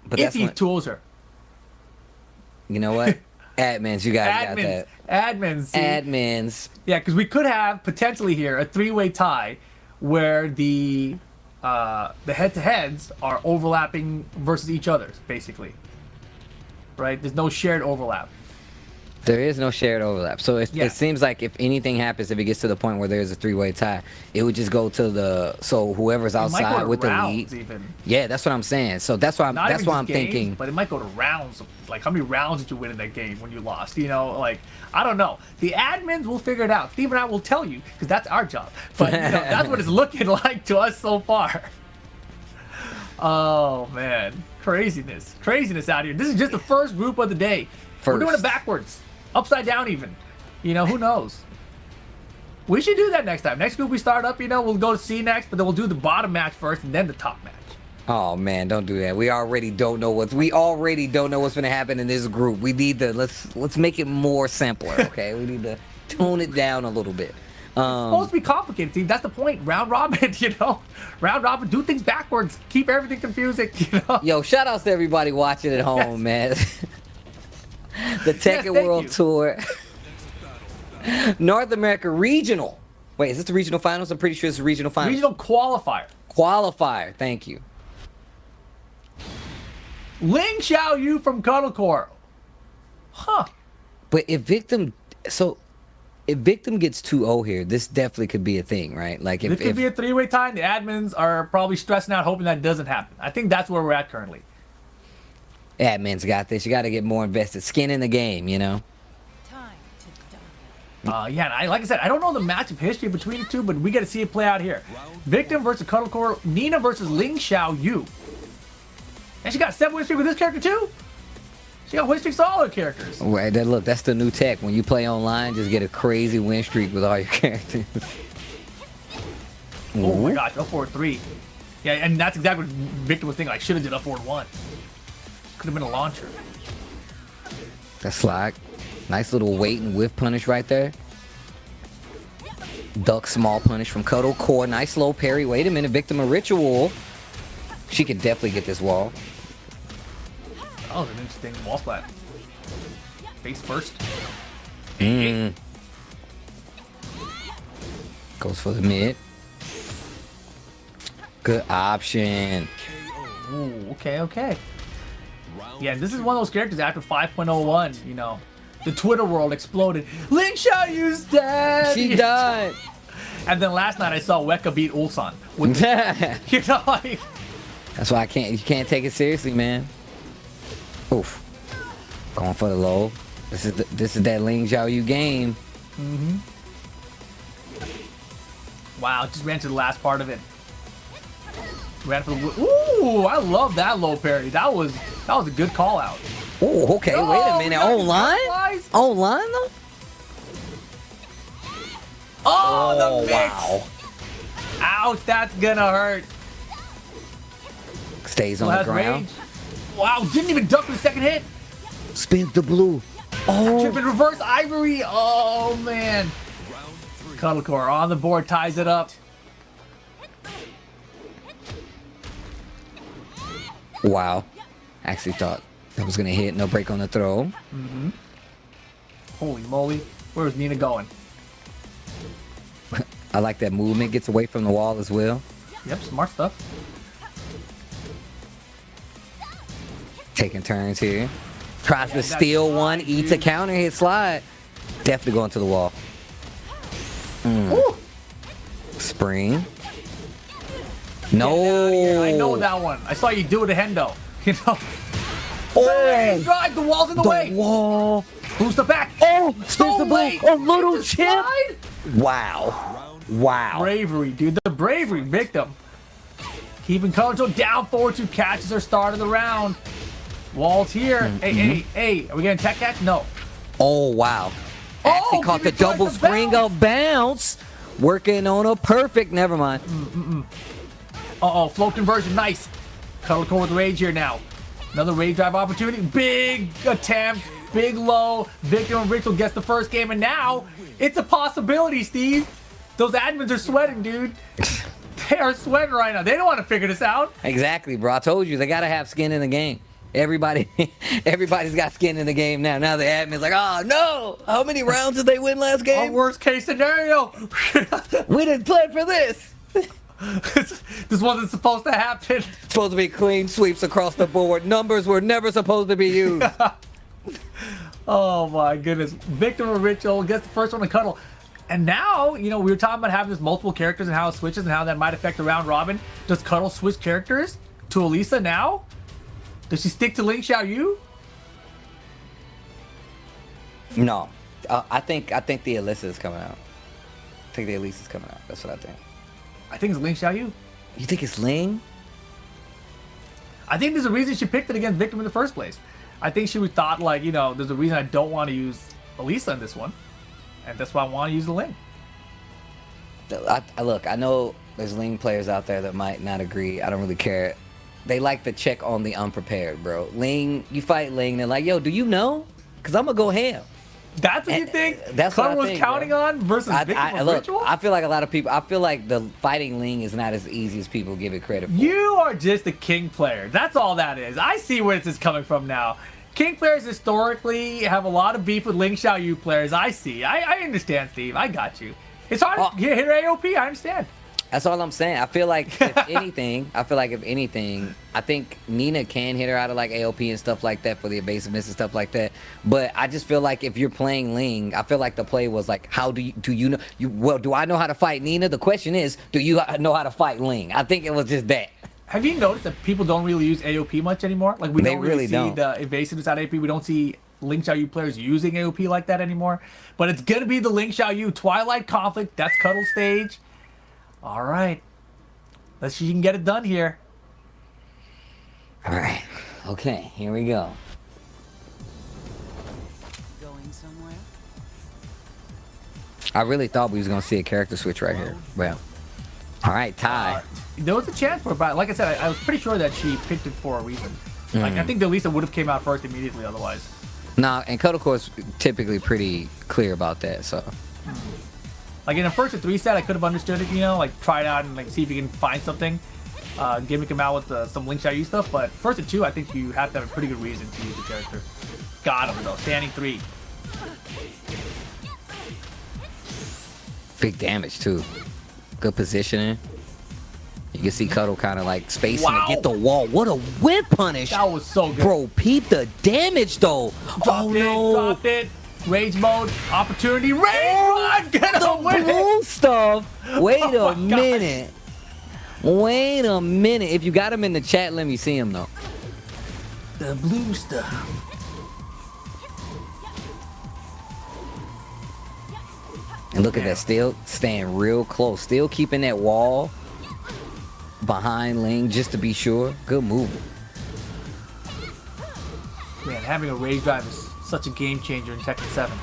But If that's he when, 2-0s her. you know what? Admins, you guys got Admins. that. Admins. See? Admins. Yeah, because we could have potentially here a three-way tie where the head-to-heads are overlapping versus each other, basically. Right? There's no shared overlap. There is no shared overlap. So Yeah. it seems like if anything happens, if it gets to the point where there's a three-way tie, it would just go to whoever's It might go outside to with the rounds lead. even. Yeah, that's what I'm saying. So that's why Not that's even why just I'm games, thinking. but it might go to rounds. Like, how many rounds did you win in that game when you lost? You know, like, I don't know. The admins will figure it out. Steve and I will tell you, because that's our job. But, you know, that's what it's looking like to us so far. Oh, man. Craziness. Craziness out here. This is just the first group of the day. We're doing it First. backwards. Upside down even. You know, who knows? We should do that next time. Next group we start up, you know, we'll go to C next, but then we'll do the bottom match first and then the top match. Oh man, don't do that. We already don't know what's gonna happen in this group. We need to let's make it more simpler, okay? We need to tone it down a little bit. Supposed to be complicated, Steve. That's the point. Round robin, you know, round robin. Do things backwards. Keep everything confusing, you know. Yo, shout outs to everybody watching at home, man. The Tekken thank World you. Tour. North America Regional. Wait, is this the regional finals? I'm pretty sure it's the regional finals. Regional qualifier. Qualifier. Thank you. Ling Xiaoyu from Cuddlecore. Huh. But if Victim gets 2-0 here, this definitely could be a thing, right? Like This could be a three-way tie, and the admins are probably stressing out, hoping that doesn't happen. I think that's where we're at currently. admins got this, you got to get more invested. Skin in the game, you know. Yeah, and like I said, I don't know the matchup history between the two, but we got to see it play out here. Victim versus Cuddlecore, Nina versus Ling Xiaoyu. And she got 7 win streak with this character too? She got win streaks with all her characters. Right, look, that's the new tech. When you play online, just get a crazy win streak with all your characters. Oh my gosh, up forward 3. Yeah, and that's exactly what Victor was thinking. I should have did up forward 1. Could have been a launcher. That's like nice little wait and whiff punish right there. Duck small punish from Cuddle Core. Nice low parry. Wait a minute, Victim a ritual. She could definitely get this wall. That was an interesting wall splat. Face first. Goes for the mid. Good option. Ooh, okay. Yeah, this is one of those characters after 5.01, you know. The Twitter world exploded. Ling Xiaoyu's dead! She died. And then last night I saw Weka beat Ulsan. With, you know, like... That's why you can't take it seriously, man. Oof. Going for the low. This is that Ling Xiaoyu game. Wow, just ran to the last part of it. Ran for the... Ooh, I love that low parry. That was a good call out. Oh, okay. No, wait a we minute. got Online? butterflies. Online though? Oh, the mix. Wow. Ouch, that's gonna hurt. Stays Still on the has ground. rage. Wow, didn't even duck for the second hit. Spins the blue. Oh. Trip in reverse ivory. Oh man. Cuddlecore on the board, ties it up. Wow. Actually thought that was gonna hit. No break on the throw. Holy moly. Where's Nina going? I like that movement. Gets away from the wall as well. Yep, smart stuff. Taking turns here. Tries to steal one, eats a counter hit slide. Definitely going to the wall. Spring. No. I know that one. I saw you do it to Hendo. You know. Oh, Drive, the wall's in the way. wall. Boost the back. Oh, So the late. a little It's a chip. slide. Wow. Wow. Bravery, dude. The bravery victim. Keeping color until down 4-2 catches our start of the round. Wall's here. Hey. Are we getting tech catch? No. Oh, wow. Actually caught the double spring of bounce. Working on a perfect. Never mind. Uh-oh, flow conversion. Nice. Color core with rage here now. Another rage drive opportunity. Big attempt. Big low. Victim and Ritual gets the first game. And now, it's a possibility, Steve. Those admins are sweating, dude. They are sweating right now. They don't want to figure this out. Exactly, bro. I told you, they got to have skin in the game. Everybody's got skin in the game now. Now the admin's like, oh, no. How many rounds did they win last Our game? worst case scenario. We didn't plan for this. This wasn't supposed to happen. Supposed to be clean sweeps across the board. Numbers were never supposed to be used. Oh my goodness. Victim of Ritual gets the first one to cuddle. And now, you know, we were talking about having this multiple characters and how it switches and how that might affect the round robin. Does Cuddle switch characters to Alisa now? Does she stick to Ling Xiaoyu? No. I think the Alisa is coming out. I think the Alisa is coming out. That's what I think. I think it's Ling Xiaoyu. You think it's Ling? I think there's a reason she picked it against Victim in the first place. I think she thought, like, you know, there's a reason I don't want to use Alisa in this one. And that's why I want to use the Ling. Look, I know there's Ling players out there that might not agree. I don't really care. They like to check on the unprepared, bro. Ling, you fight Ling, they're like, yo, do you know? Because I'm going to go ham. That's what you think? That's what I Cuddle was think, counting bro. on versus Victim of Ritual? I feel like a lot of people, I feel like the fighting Ling is not as easy as people give it credit for. You are just a king player. That's all that is. I see where this is coming from now. King players historically have a lot of beef with Ling Xiaoyu players. I see. I understand, Steve. I got you. It's hard to hit her AOP. I understand. That's all I'm saying. I feel like if anything, I think Nina can hit her out of like AOP and stuff like that for the evasiveness and stuff like that. But I just feel like if you're playing Ling, I feel like the play was like, how do you know? Well, do I know how to fight Nina? The question is, do you know how to fight Ling? I think it was just that. Have you noticed that people don't really use AOP much anymore? Like we don't really see the evasiveness out of AOP. We don't see Ling Xiaoyu players using AOP like that anymore. But it's gonna be the Ling Xiaoyu Twilight Conflict. That's Cuddle stage. All right, let's see if you can get it done here. All right. Okay, here we go. Going somewhere? I really thought we was gonna see a character switch right here. Well, all right, tie. There was a chance for it, but like I said, I was pretty sure that she picked it for a reason. Like I think the Alisa would have came out first immediately otherwise. Nah, and Cuddle Core is typically pretty clear about that. So. Like in a first to 3 set, I could have understood it, you know, like try it out and like see if you can find something, gimmick him out with some Ling Xiaoyu stuff. But first to 2, I think you have to have a pretty good reason to use the character. Got him though, standing 3. Big damage too. Good positioning. You can see Cuddle kind of like spacing to get the wall. What a whip punish! That was so good. Bro, peep the damage though. Dropped it. Rage mode, opportunity, rage run, get away! Blue stuff. Wait Oh a my God. minute. Wait a minute. If you got him in the chat, let me see him though. The blue stuff. And look at that, still staying real close, still keeping that wall behind Ling just to be sure. Good move. Man, having a rage drive is such a game changer in Tekken 7.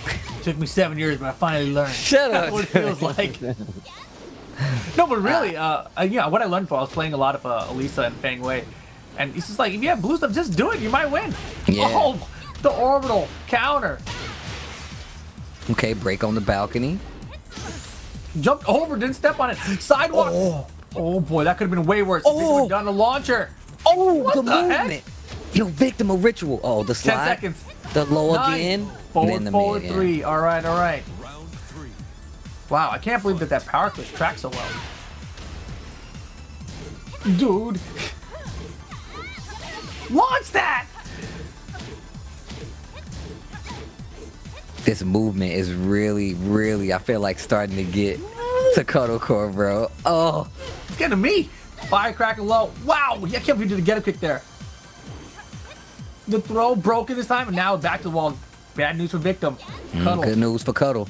It took me 7 years, but I finally learned. Shut up. What it feels like. No, but really, yeah, what I learned I was playing a lot of Alisa and Feng Wei, and it's just like, if you have blue stuff, just do it. You might win. Yeah. Oh, the orbital counter. Okay, break on the balcony. Jumped over, didn't step on it. Sidewalk. Oh boy, that could have been way worse. If he would have done a launcher. Oh, What the the movement. heck? Yo, victim of ritual. Oh, the 10 slide. seconds. The low 9. again. Forward, and then the forward, mid, yeah. 3. All right, all right. Wow, I can't believe that power clutch tracks so well. Dude. Launch that! This movement is really, I feel like starting to get to Cuddlecore, bro. Oh. It's getting to me. Firecracker low. Wow, I can't believe you did a get-up kick there. The throw broken this time, and now back to the wall. Bad news for Victim. Cuddle. Good news for Cuddle.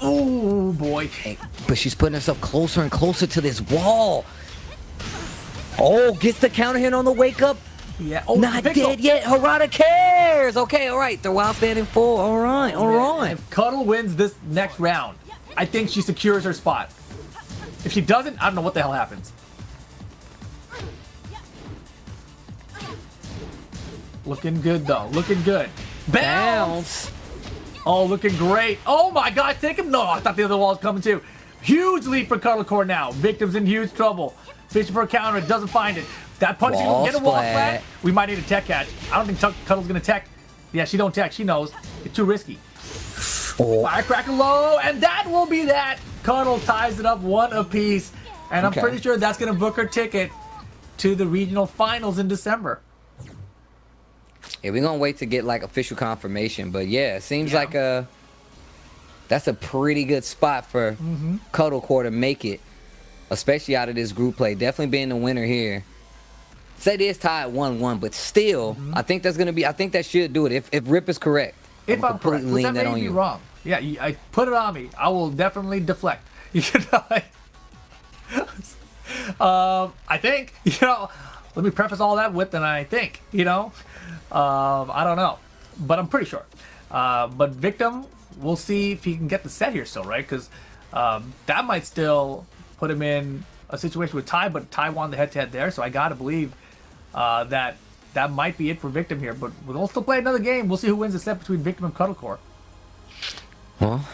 Oh, boy. Hey, but she's putting herself closer and closer to this wall. Oh, gets the counter hit on the wake up. Yeah. Oh, Not dead yet. Harada cares. Okay, all right. They're wild standing full. All right, all right. If Cuddle wins this next round, I think she secures her spot. If she doesn't, I don't know what the hell happens. Looking good, though. Looking good. Bounce! Oh, looking great. Oh, my God. Take him. No, I thought the other wall was coming, too. Huge lead for Cuddlecore now. Victim's in huge trouble. Fishing for a counter. It doesn't find it. That punch, you don't get a wall flat. We might need a tech catch. I don't think Cuddle's going to tech. Yeah, she don't tech. She knows. It's too risky. Oh. Firecracker low, and that will be that. Cuddle ties it up 1 apiece, and I'm pretty sure that's going to book her ticket to the regional finals in December. Yeah, we're going to wait to get, like, official confirmation. But, yeah, it seems like that's a pretty good spot for Cuddlecore to make it, especially out of this group play. Definitely being the winner here. Say it is tied 1-1, but still, I think that's going to be, I think that should do it. If Rip is correct. If I'm correct, which that may be wrong. Yeah, I put it on me. I will definitely deflect. You know, I think, you know, let me preface all that with, and I think, you know, I don't know, but I'm pretty sure. But Victim, we'll see if he can get the set here still, right? Because that might still put him in a situation with Ty, but Ty won the head-to-head there, so I gotta believe that might be it for Victim here. But we'll still play another game. We'll see who wins the set between Victim and Cuddlecore. Well,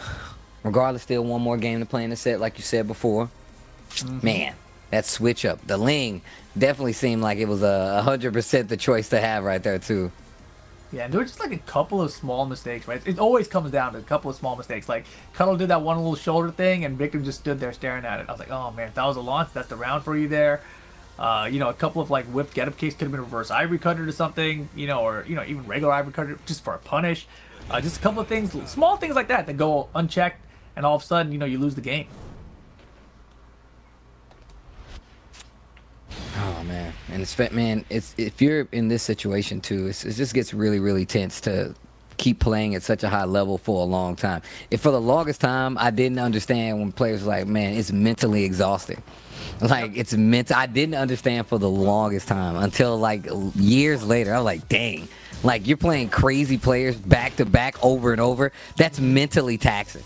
regardless, still one more game to play in the set, like you said before. Man, that switch up, the Ling, definitely seemed like it was 100% the choice to have right there too. Yeah, and there were just like a couple of small mistakes, right? It always comes down to a couple of small mistakes. Like Cuddle did that one little shoulder thing, and Victim just stood there staring at it. I was like, oh man, if that was a launch, that's the round for you there. You know, a couple of like whipped get up kicks could have been reverse ivory cutter or something, you know, or you know, even regular ivory cutter just for a punish. Just a couple of things, small things like that go unchecked, and all of a sudden, you know, you lose the game. Oh man, and it's if you're in this situation too, it just gets really tense to keep playing at such a high level for a long time. If for the longest time I didn't understand when players were like, man, it's mentally exhausting. Like it's mental. I didn't understand for the longest time until like years later. I was like, dang, like you're playing crazy players back to back over and over. That's mentally taxing.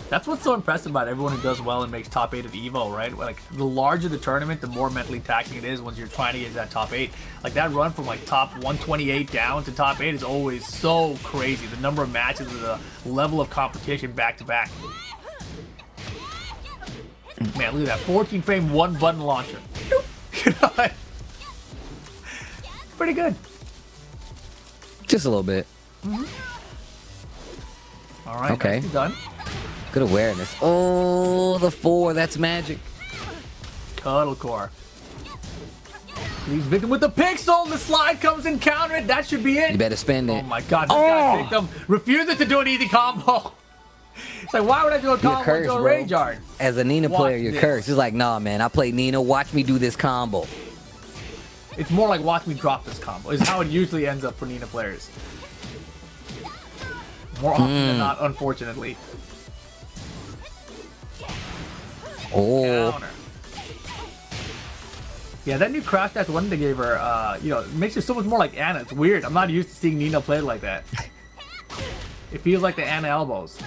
That's what's so impressive about everyone who does well and makes top 8 of Evo, right? Like the larger the tournament, the more mentally taxing it is once you're trying to get to that top 8. Like that run from like top 128 down to top 8 is always so crazy. The number of matches, the level of competition back to back. Man, look at that 14 frame, 1 button launcher. You know, like, pretty good. Just a little bit. All right, okay. Nicely done. Good awareness. Oh, the 4. That's magic. Cuddlecore. Leaves Victim with the pixel. The slide comes in, counter it. That should be it. You better spend it. Oh my God, this guy Victim refuses to do an easy combo. It's like, why would I do a combo cursed, into a bro. rage art? As a Nina player, you're cursed. It's like, nah, man, I play Nina. Watch me do this combo. It's more like watch me drop this combo. Is how it usually ends up for Nina players. More often than not, unfortunately. Oh. Counter. Yeah, that new crash dash one they gave her, you know, it makes her so much more like Anna. It's weird. I'm not used to seeing Nina play like that. It feels like the Anna elbows.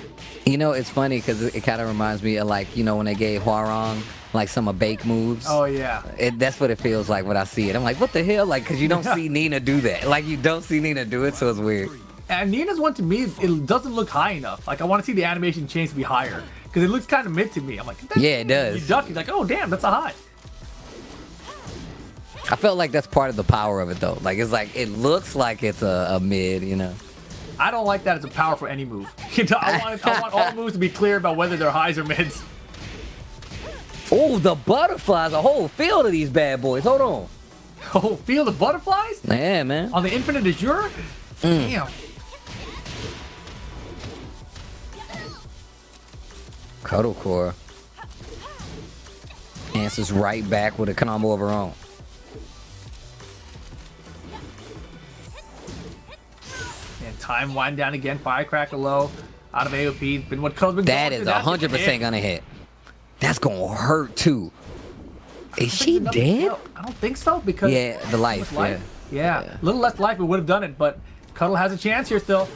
You know, it's funny because it kind of reminds me of like, you know, when they gave Hwarong like some of Bake moves. Oh yeah. That's what it feels like when I see it. I'm like, what the hell? Like, because you don't see Nina do that. Like, you don't see Nina do it, so it's weird. And Nina's one to me, it doesn't look high enough. Like, I want to see the animation change to be higher. Because it looks kind of mid to me. I'm like, yeah, it does. You duck, you're like, oh, damn, that's a high. I felt like that's part of the power of it, though. Like, it's like, it looks like it's a mid, you know. I don't like that as a power for any move. I want all moves to be clear about whether they're highs or mids. Oh, the butterflies, a whole field of these bad boys. Hold on. Oh, field of butterflies? Yeah, man. On the Infinite Azure? Damn. Cuddle Core answers right back with a combo of her own. And time wind down again. Firecracker low. Out of AOP. Been what Cuddle's been That going is through. That's 100% gonna hit. That's gonna hurt too. Is she dead? No, I don't think so because Yeah, the life. Yeah. Yeah, a little less life, it would have done it, but Cuddle has a chance here still.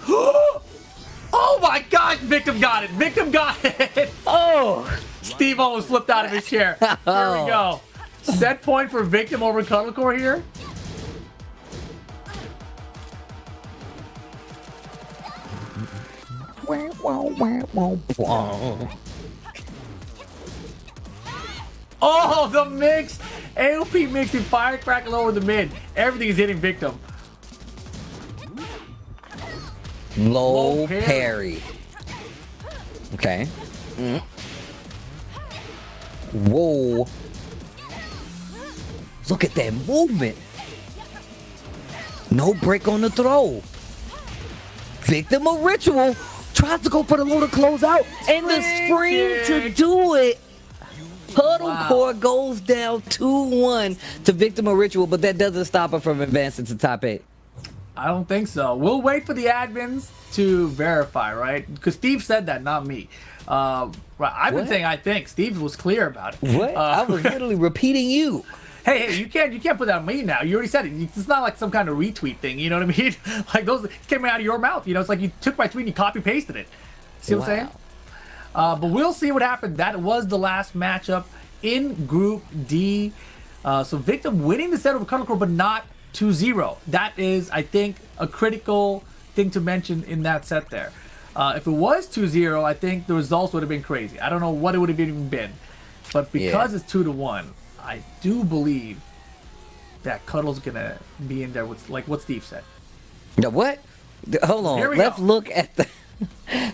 Oh my God! Victim got it. Victim got it. Oh, Steve almost flipped out of his chair. There we go. Set point for Victim over Cuddle Core here. Oh, the mix! AOP mixing Firecracker lower the mid. Everything is hitting Victim. low parry. Okay. Whoa. Look at that movement. No break on the throw. Victim of Ritual tries to go for the low to close out. And the spring to do it. Puddle Core goes down 2-1 to Victim of Ritual, but that doesn't stop her from advancing to top 8. I don't think so. We'll wait for the admins to verify, right? Because Steve said that, not me. Right, I've been saying I think. Steve was clear about it. What? I was literally repeating you. Hey, you can't put that on me now. You already said it. It's not like some kind of retweet thing. You know what I mean? Like those came out of your mouth. You know, it's like you took my tweet and you copy pasted it. See what I'm saying? But we'll see what happens. That was the last matchup in Group D. So Victim winning the set over Cuddle Core, but not 2-0. That is, I think, a critical thing to mention in that set there. If it was 2-0, I think the results would have been crazy. I don't know what it would have even been. But because it's 2-1, I do believe that Cuddle's going to be in there with, like what Steve said. No, what? Hold on. Let's look at the...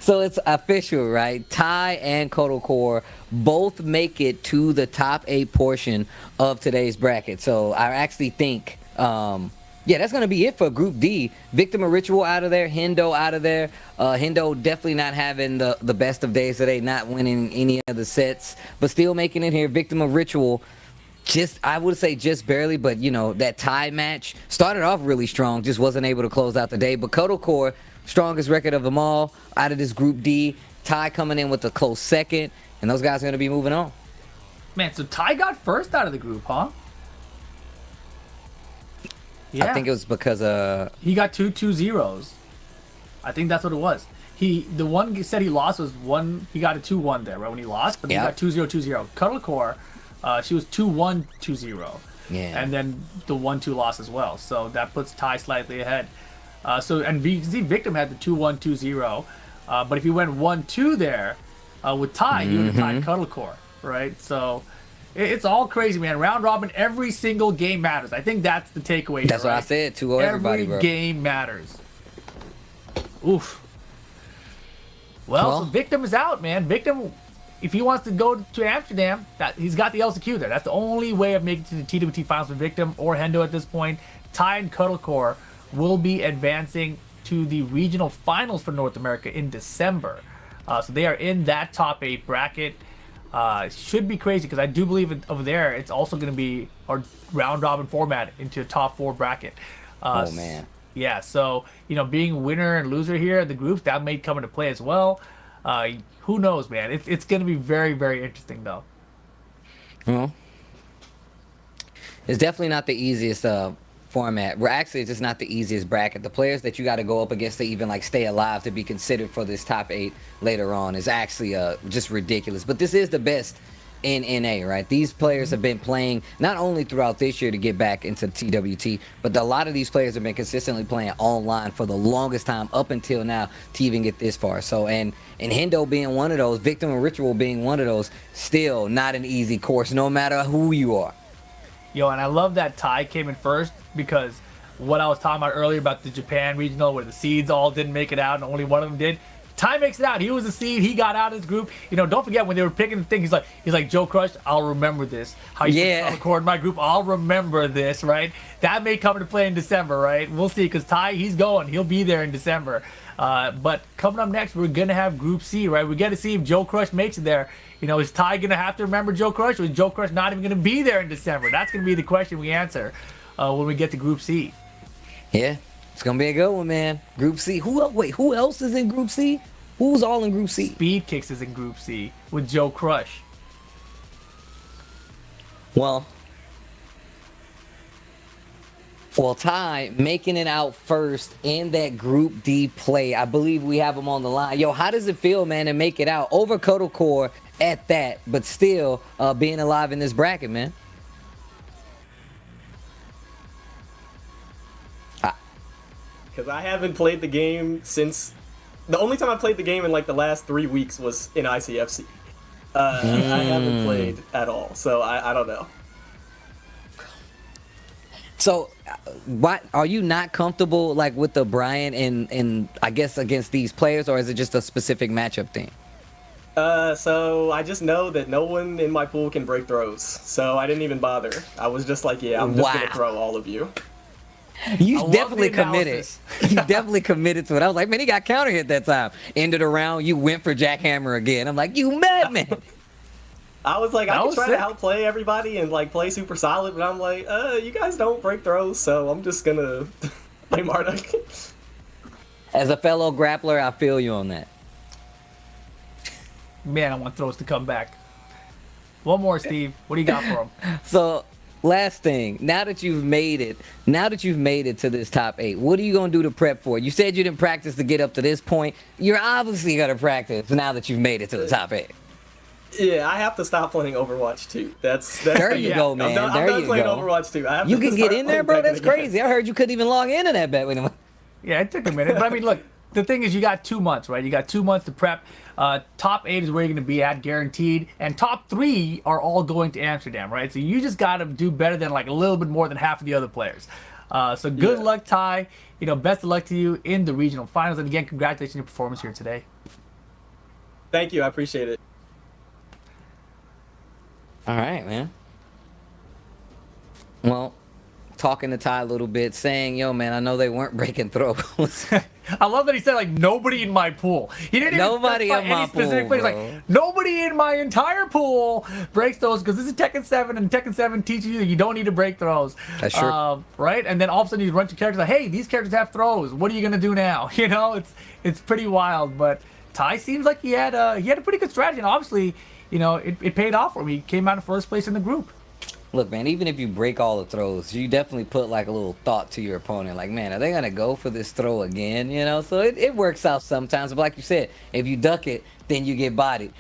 So it's official, right? Ty and Cuddle Core both make it to the top 8 portion of today's bracket. So I actually think, yeah, that's going to be it for Group D. Victim of Ritual out of there. Hendo out of there. Hendo definitely not having the best of days today, not winning any of the sets, but still making it here. Victim of Ritual, just, I would say just barely, but, you know, that tie match started off really strong, just wasn't able to close out the day. But Cuddle Core, strongest record of them all out of this Group D. Ty coming in with a close second, and those guys are going to be moving on. Man, so Ty got first out of the group, huh? Yeah. I think it was because he got 2-2-0s. I think that's what it was. The one said he lost was one. He got a 2-1 there, right, when he lost, but he got 2-0-2-0. Cuddle Core, she was 2-1-2-0. Yeah. And then the 1-2 loss as well. So that puts Ty slightly ahead. And Victim had the 2-1-2-0. But if he went 1-2 there with Ty, he would have tied Cuddle Core, right? So it's all crazy, man. Round robin, every single game matters. I think that's the takeaway. That's here, what right? I said to everybody, bro. Every game matters. Oof. Well, so Victim is out, man. Victim, if he wants to go to Amsterdam, he's got the LCQ there. That's the only way of making it to the TWT finals for Victim or Hendo at this point. Ty and Cuddle Core will be advancing to the regional finals for North America in December. So they are in that top 8 bracket. Should be crazy because I do believe over there it's also going to be our round robin format into a top 4 bracket. Oh, man. Yeah, so, you know, being winner and loser here in the groups, that may come into play as well. Who knows, man? It's going to be very, very interesting, though. Well, it's definitely not the easiest format. We're actually, it's just not the easiest bracket. The players that you got to go up against to even like stay alive to be considered for this top 8 later on is actually just ridiculous. But this is the best in NA, right? These players have been playing not only throughout this year to get back into TWT, but a lot of these players have been consistently playing online for the longest time up until now to even get this far. So, and Hendo being one of those, Victim and Ritual being one of those, still not an easy course, no matter who you are. Yo, and I love that Ty came in first because what I was talking about earlier about the Japan regional where the seeds all didn't make it out and only one of them did, Ty makes it out. He was a seed. He got out of his group. You know, don't forget when they were picking the thing. He's like Joe Crush. I'll remember this. How you record my group. I'll remember this. Right. That may come into play in December. Right. We'll see. Because Ty, he's going. He'll be there in December. But coming up next, we're gonna have Group C. Right. We got to see if Joe Crush makes it there. You know, is Ty gonna have to remember Joe Crush, or is Joe Crush not even gonna be there in December? That's gonna be the question we answer when we get to Group C. Yeah. It's gonna be a good one, man. Group C. Who else is in Group C? Who's all in Group C? Speed Kicks is in Group C with Joe Crush. Well, Ty making it out first in that Group D play. I believe we have him on the line. Yo, how does it feel, man, to make it out over Kotal Core at that, but still being alive in this bracket, man? Because I haven't played the game since... The only time I played the game in like the last 3 weeks was in ICFC. I haven't played at all, so I don't know. So, what are you not comfortable like with the Brian and I guess against these players, or is it just a specific matchup thing? So I just know that no one in my pool can break throws, so I didn't even bother. I was just like, yeah, I'm just gonna throw all of you. You definitely committed. You definitely committed to it. I was like, man, he got counter hit that time. Ended the round, you went for Jackhammer again. I'm like, you madman. I was like, I can try to outplay everybody and like play super solid, but I'm like, you guys don't break throws, so I'm just gonna play Marduk. As a fellow grappler, I feel you on that. Man, I want throws to come back. One more, Steve. What do you got for him? So, last thing. Now that you've made it to this top 8, what are you gonna do to prep for it? You said you didn't practice to get up to this point. You're obviously gonna practice now that you've made it to the top 8. Yeah, I have to stop playing Overwatch 2. That's there you go, man. I'm done playing Overwatch 2. I have you to can get in there, bro. That's crazy. I heard you couldn't even log into that bet. Wait a minute. Yeah, it took a minute. But I mean, look, the thing is, you got 2 months, right? You got 2 months to prep. Top 8 is where you're going to be at, guaranteed. And top 3 are all going to Amsterdam, right? So you just got to do better than like a little bit more than half of the other players. So good luck, Ty. You know, best of luck to you in the regional finals. And again, congratulations on your performance here today. Thank you. I appreciate it. All right, man. Well, talking to Ty a little bit, saying, yo, man, I know they weren't breaking throws. I love that he said, like, nobody in my pool. He didn't even specify any specific players. Like, nobody in my entire pool breaks throws, because this is Tekken 7, and Tekken 7 teaches you that you don't need to break throws. That's true. Right? And then all of a sudden you run to characters like, hey, these characters have throws. What are you going to do now? You know, it's pretty wild. But Ty seems like he had a pretty good strategy, and obviously, you know, it paid off for him. He came out in first place in the group. Look, man, even if you break all the throws, you definitely put like a little thought to your opponent. Like, man, are they going to go for this throw again? You know, so it works out sometimes. But like you said, if you duck it, then you get bodied.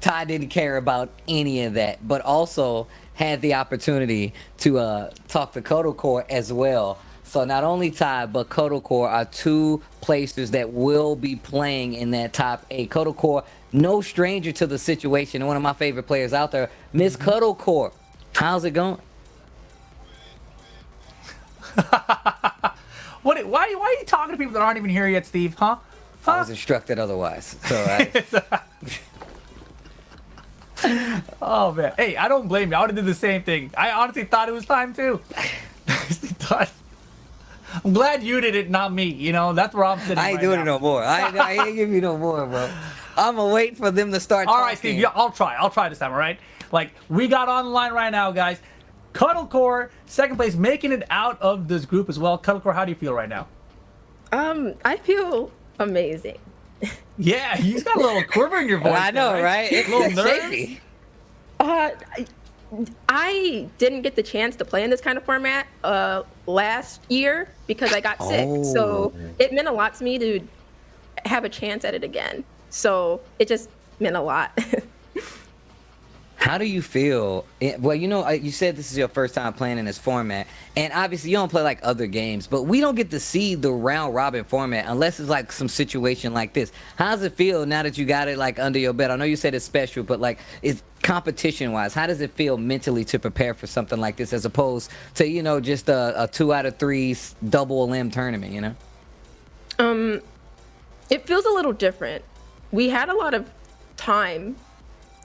Ty didn't care about any of that, but also had the opportunity to talk to Kotal Core as well. So not only Ty, but Kotal Core are 2 places that will be playing in that top 8. Kotal Core, no stranger to the situation. And one of my favorite players out there, Miss Kotal Core. How's it going? Why are you talking to people that aren't even here yet, Steve? Huh? I was instructed otherwise. So Oh, man. Hey, I don't blame you. I would have did the same thing. I honestly thought it was time, too. I'm glad you did it, not me. You know, that's where I'm sitting. I ain't doing it no more. I ain't giving you no more, bro. I'm going to wait for them to start All talking. right, Steve, yeah, I'll try this time, all right? Like, we got on the line right now, guys. Kotal Core, second place, making it out of this group as well. Kotal Core, how do you feel right now? I feel amazing. Yeah, you got a little quiver in your voice. I know, right? It's a little nervous. I didn't get the chance to play in this kind of format last year because I got sick. So it meant a lot to me to have a chance at it again. So it just meant a lot. How do you feel? Well, you know, you said this is your first time playing in this format, and obviously you don't play like other games, but we don't get to see the round robin format unless it's like some situation like this. How does it feel now that you got it like under your belt? I know you said it's special, but like, it's competition-wise, how does it feel mentally to prepare for something like this as opposed to, you know, just a 2 out of 3 double limb tournament, you know? It feels a little different we had a lot of time.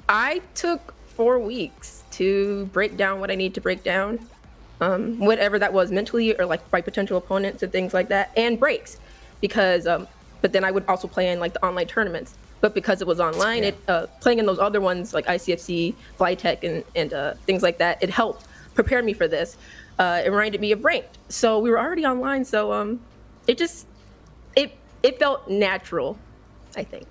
I took 4 weeks to break down what I need to break down, whatever that was mentally or like fight potential opponents and things like that, and breaks, because but then I would also play in like the online tournaments. But because it was online, playing in those other ones like ICFC, Flytech, and things like that, it helped prepare me for this. It reminded me of ranked, so we were already online. So it just it felt natural, I think.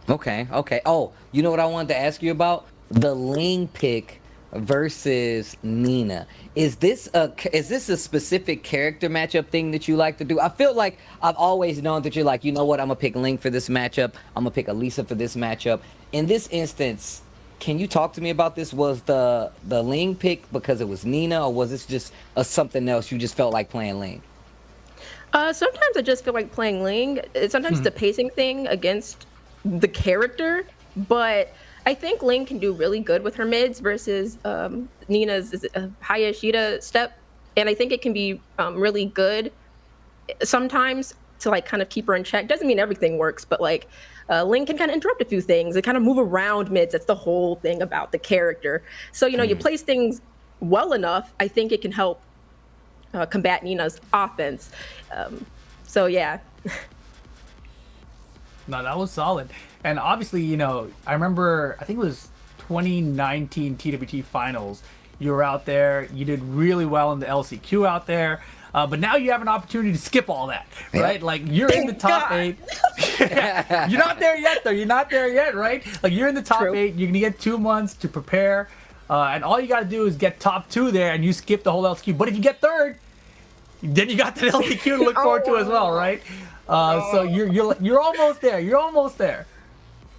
Okay. Oh, you know what I wanted to ask you about? The Ling pick versus Nina. Is this a specific character matchup thing that you like to do? I feel like I've always known that you're like, you know what, I'm gonna pick Ling for this matchup. I'm gonna pick Alisa for this matchup. In this instance, can you talk to me about this? Was the Ling pick because it was Nina, or was this just something else? You just felt like playing Ling? Sometimes I just feel like playing Ling. Sometimes it's a pacing thing against the character, but I think Ling can do really good with her mids versus Nina's Hayashida step, and I think it can be really good sometimes to like kind of keep her in check. Doesn't mean everything works, but like Ling can kind of interrupt a few things and kind of move around mids. That's the whole thing about the character. So you place things well enough, I think it can help combat Nina's offense. So yeah. No, that was solid. And obviously, I remember, I think it was 2019 TWT finals. You were out there, you did really well in the LCQ out there. But now you have an opportunity to skip all that, right? Yeah. Like, you're in the top 8. You're not there yet, though. You're not there yet, right? Like, you're in the top True. 8. You're going to get 2 months to prepare. And all you got to do is get top 2 there, and you skip the whole LCQ. But if you get 3rd, then you got the LCQ to look forward to as well, right? So you're almost there. You're almost there.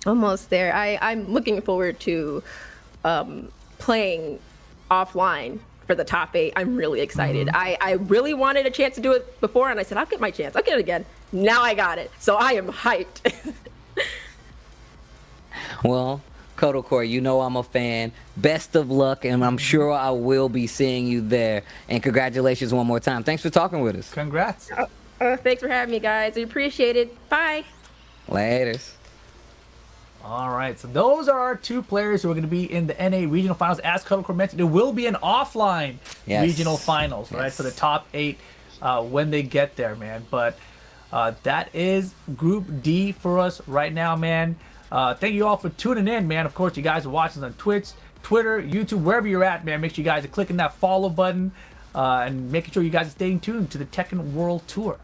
Almost there. I'm looking forward to playing offline for the top 8. I'm really excited. I really wanted a chance to do it before, and I said, I'll get my chance. I'll get it again. Now I got it. So I am hyped. Well, Kodocore, you know I'm a fan. Best of luck, and I'm sure I will be seeing you there. And congratulations one more time. Thanks for talking with us. Congrats. Thanks for having me, guys. I appreciate it. Bye. Laters. All right, so those are our 2 players who are going to be in the NA regional finals. As Kodocore mentioned, it will be an offline regional finals, right, for the top 8 when they get there, man. But that is Group D for us right now, man. Thank you all for tuning in, man. Of course, you guys are watching on Twitch, Twitter, YouTube, wherever you're at, man. Make sure you guys are clicking that follow button and making sure you guys are staying tuned to the Tekken World Tour.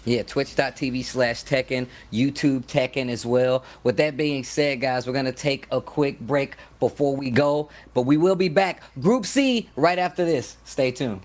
Yeah, twitch.tv/Tekken, YouTube Tekken as well. With that being said, guys, we're going to take a quick break before we go, but we will be back. Group C right after this. Stay tuned.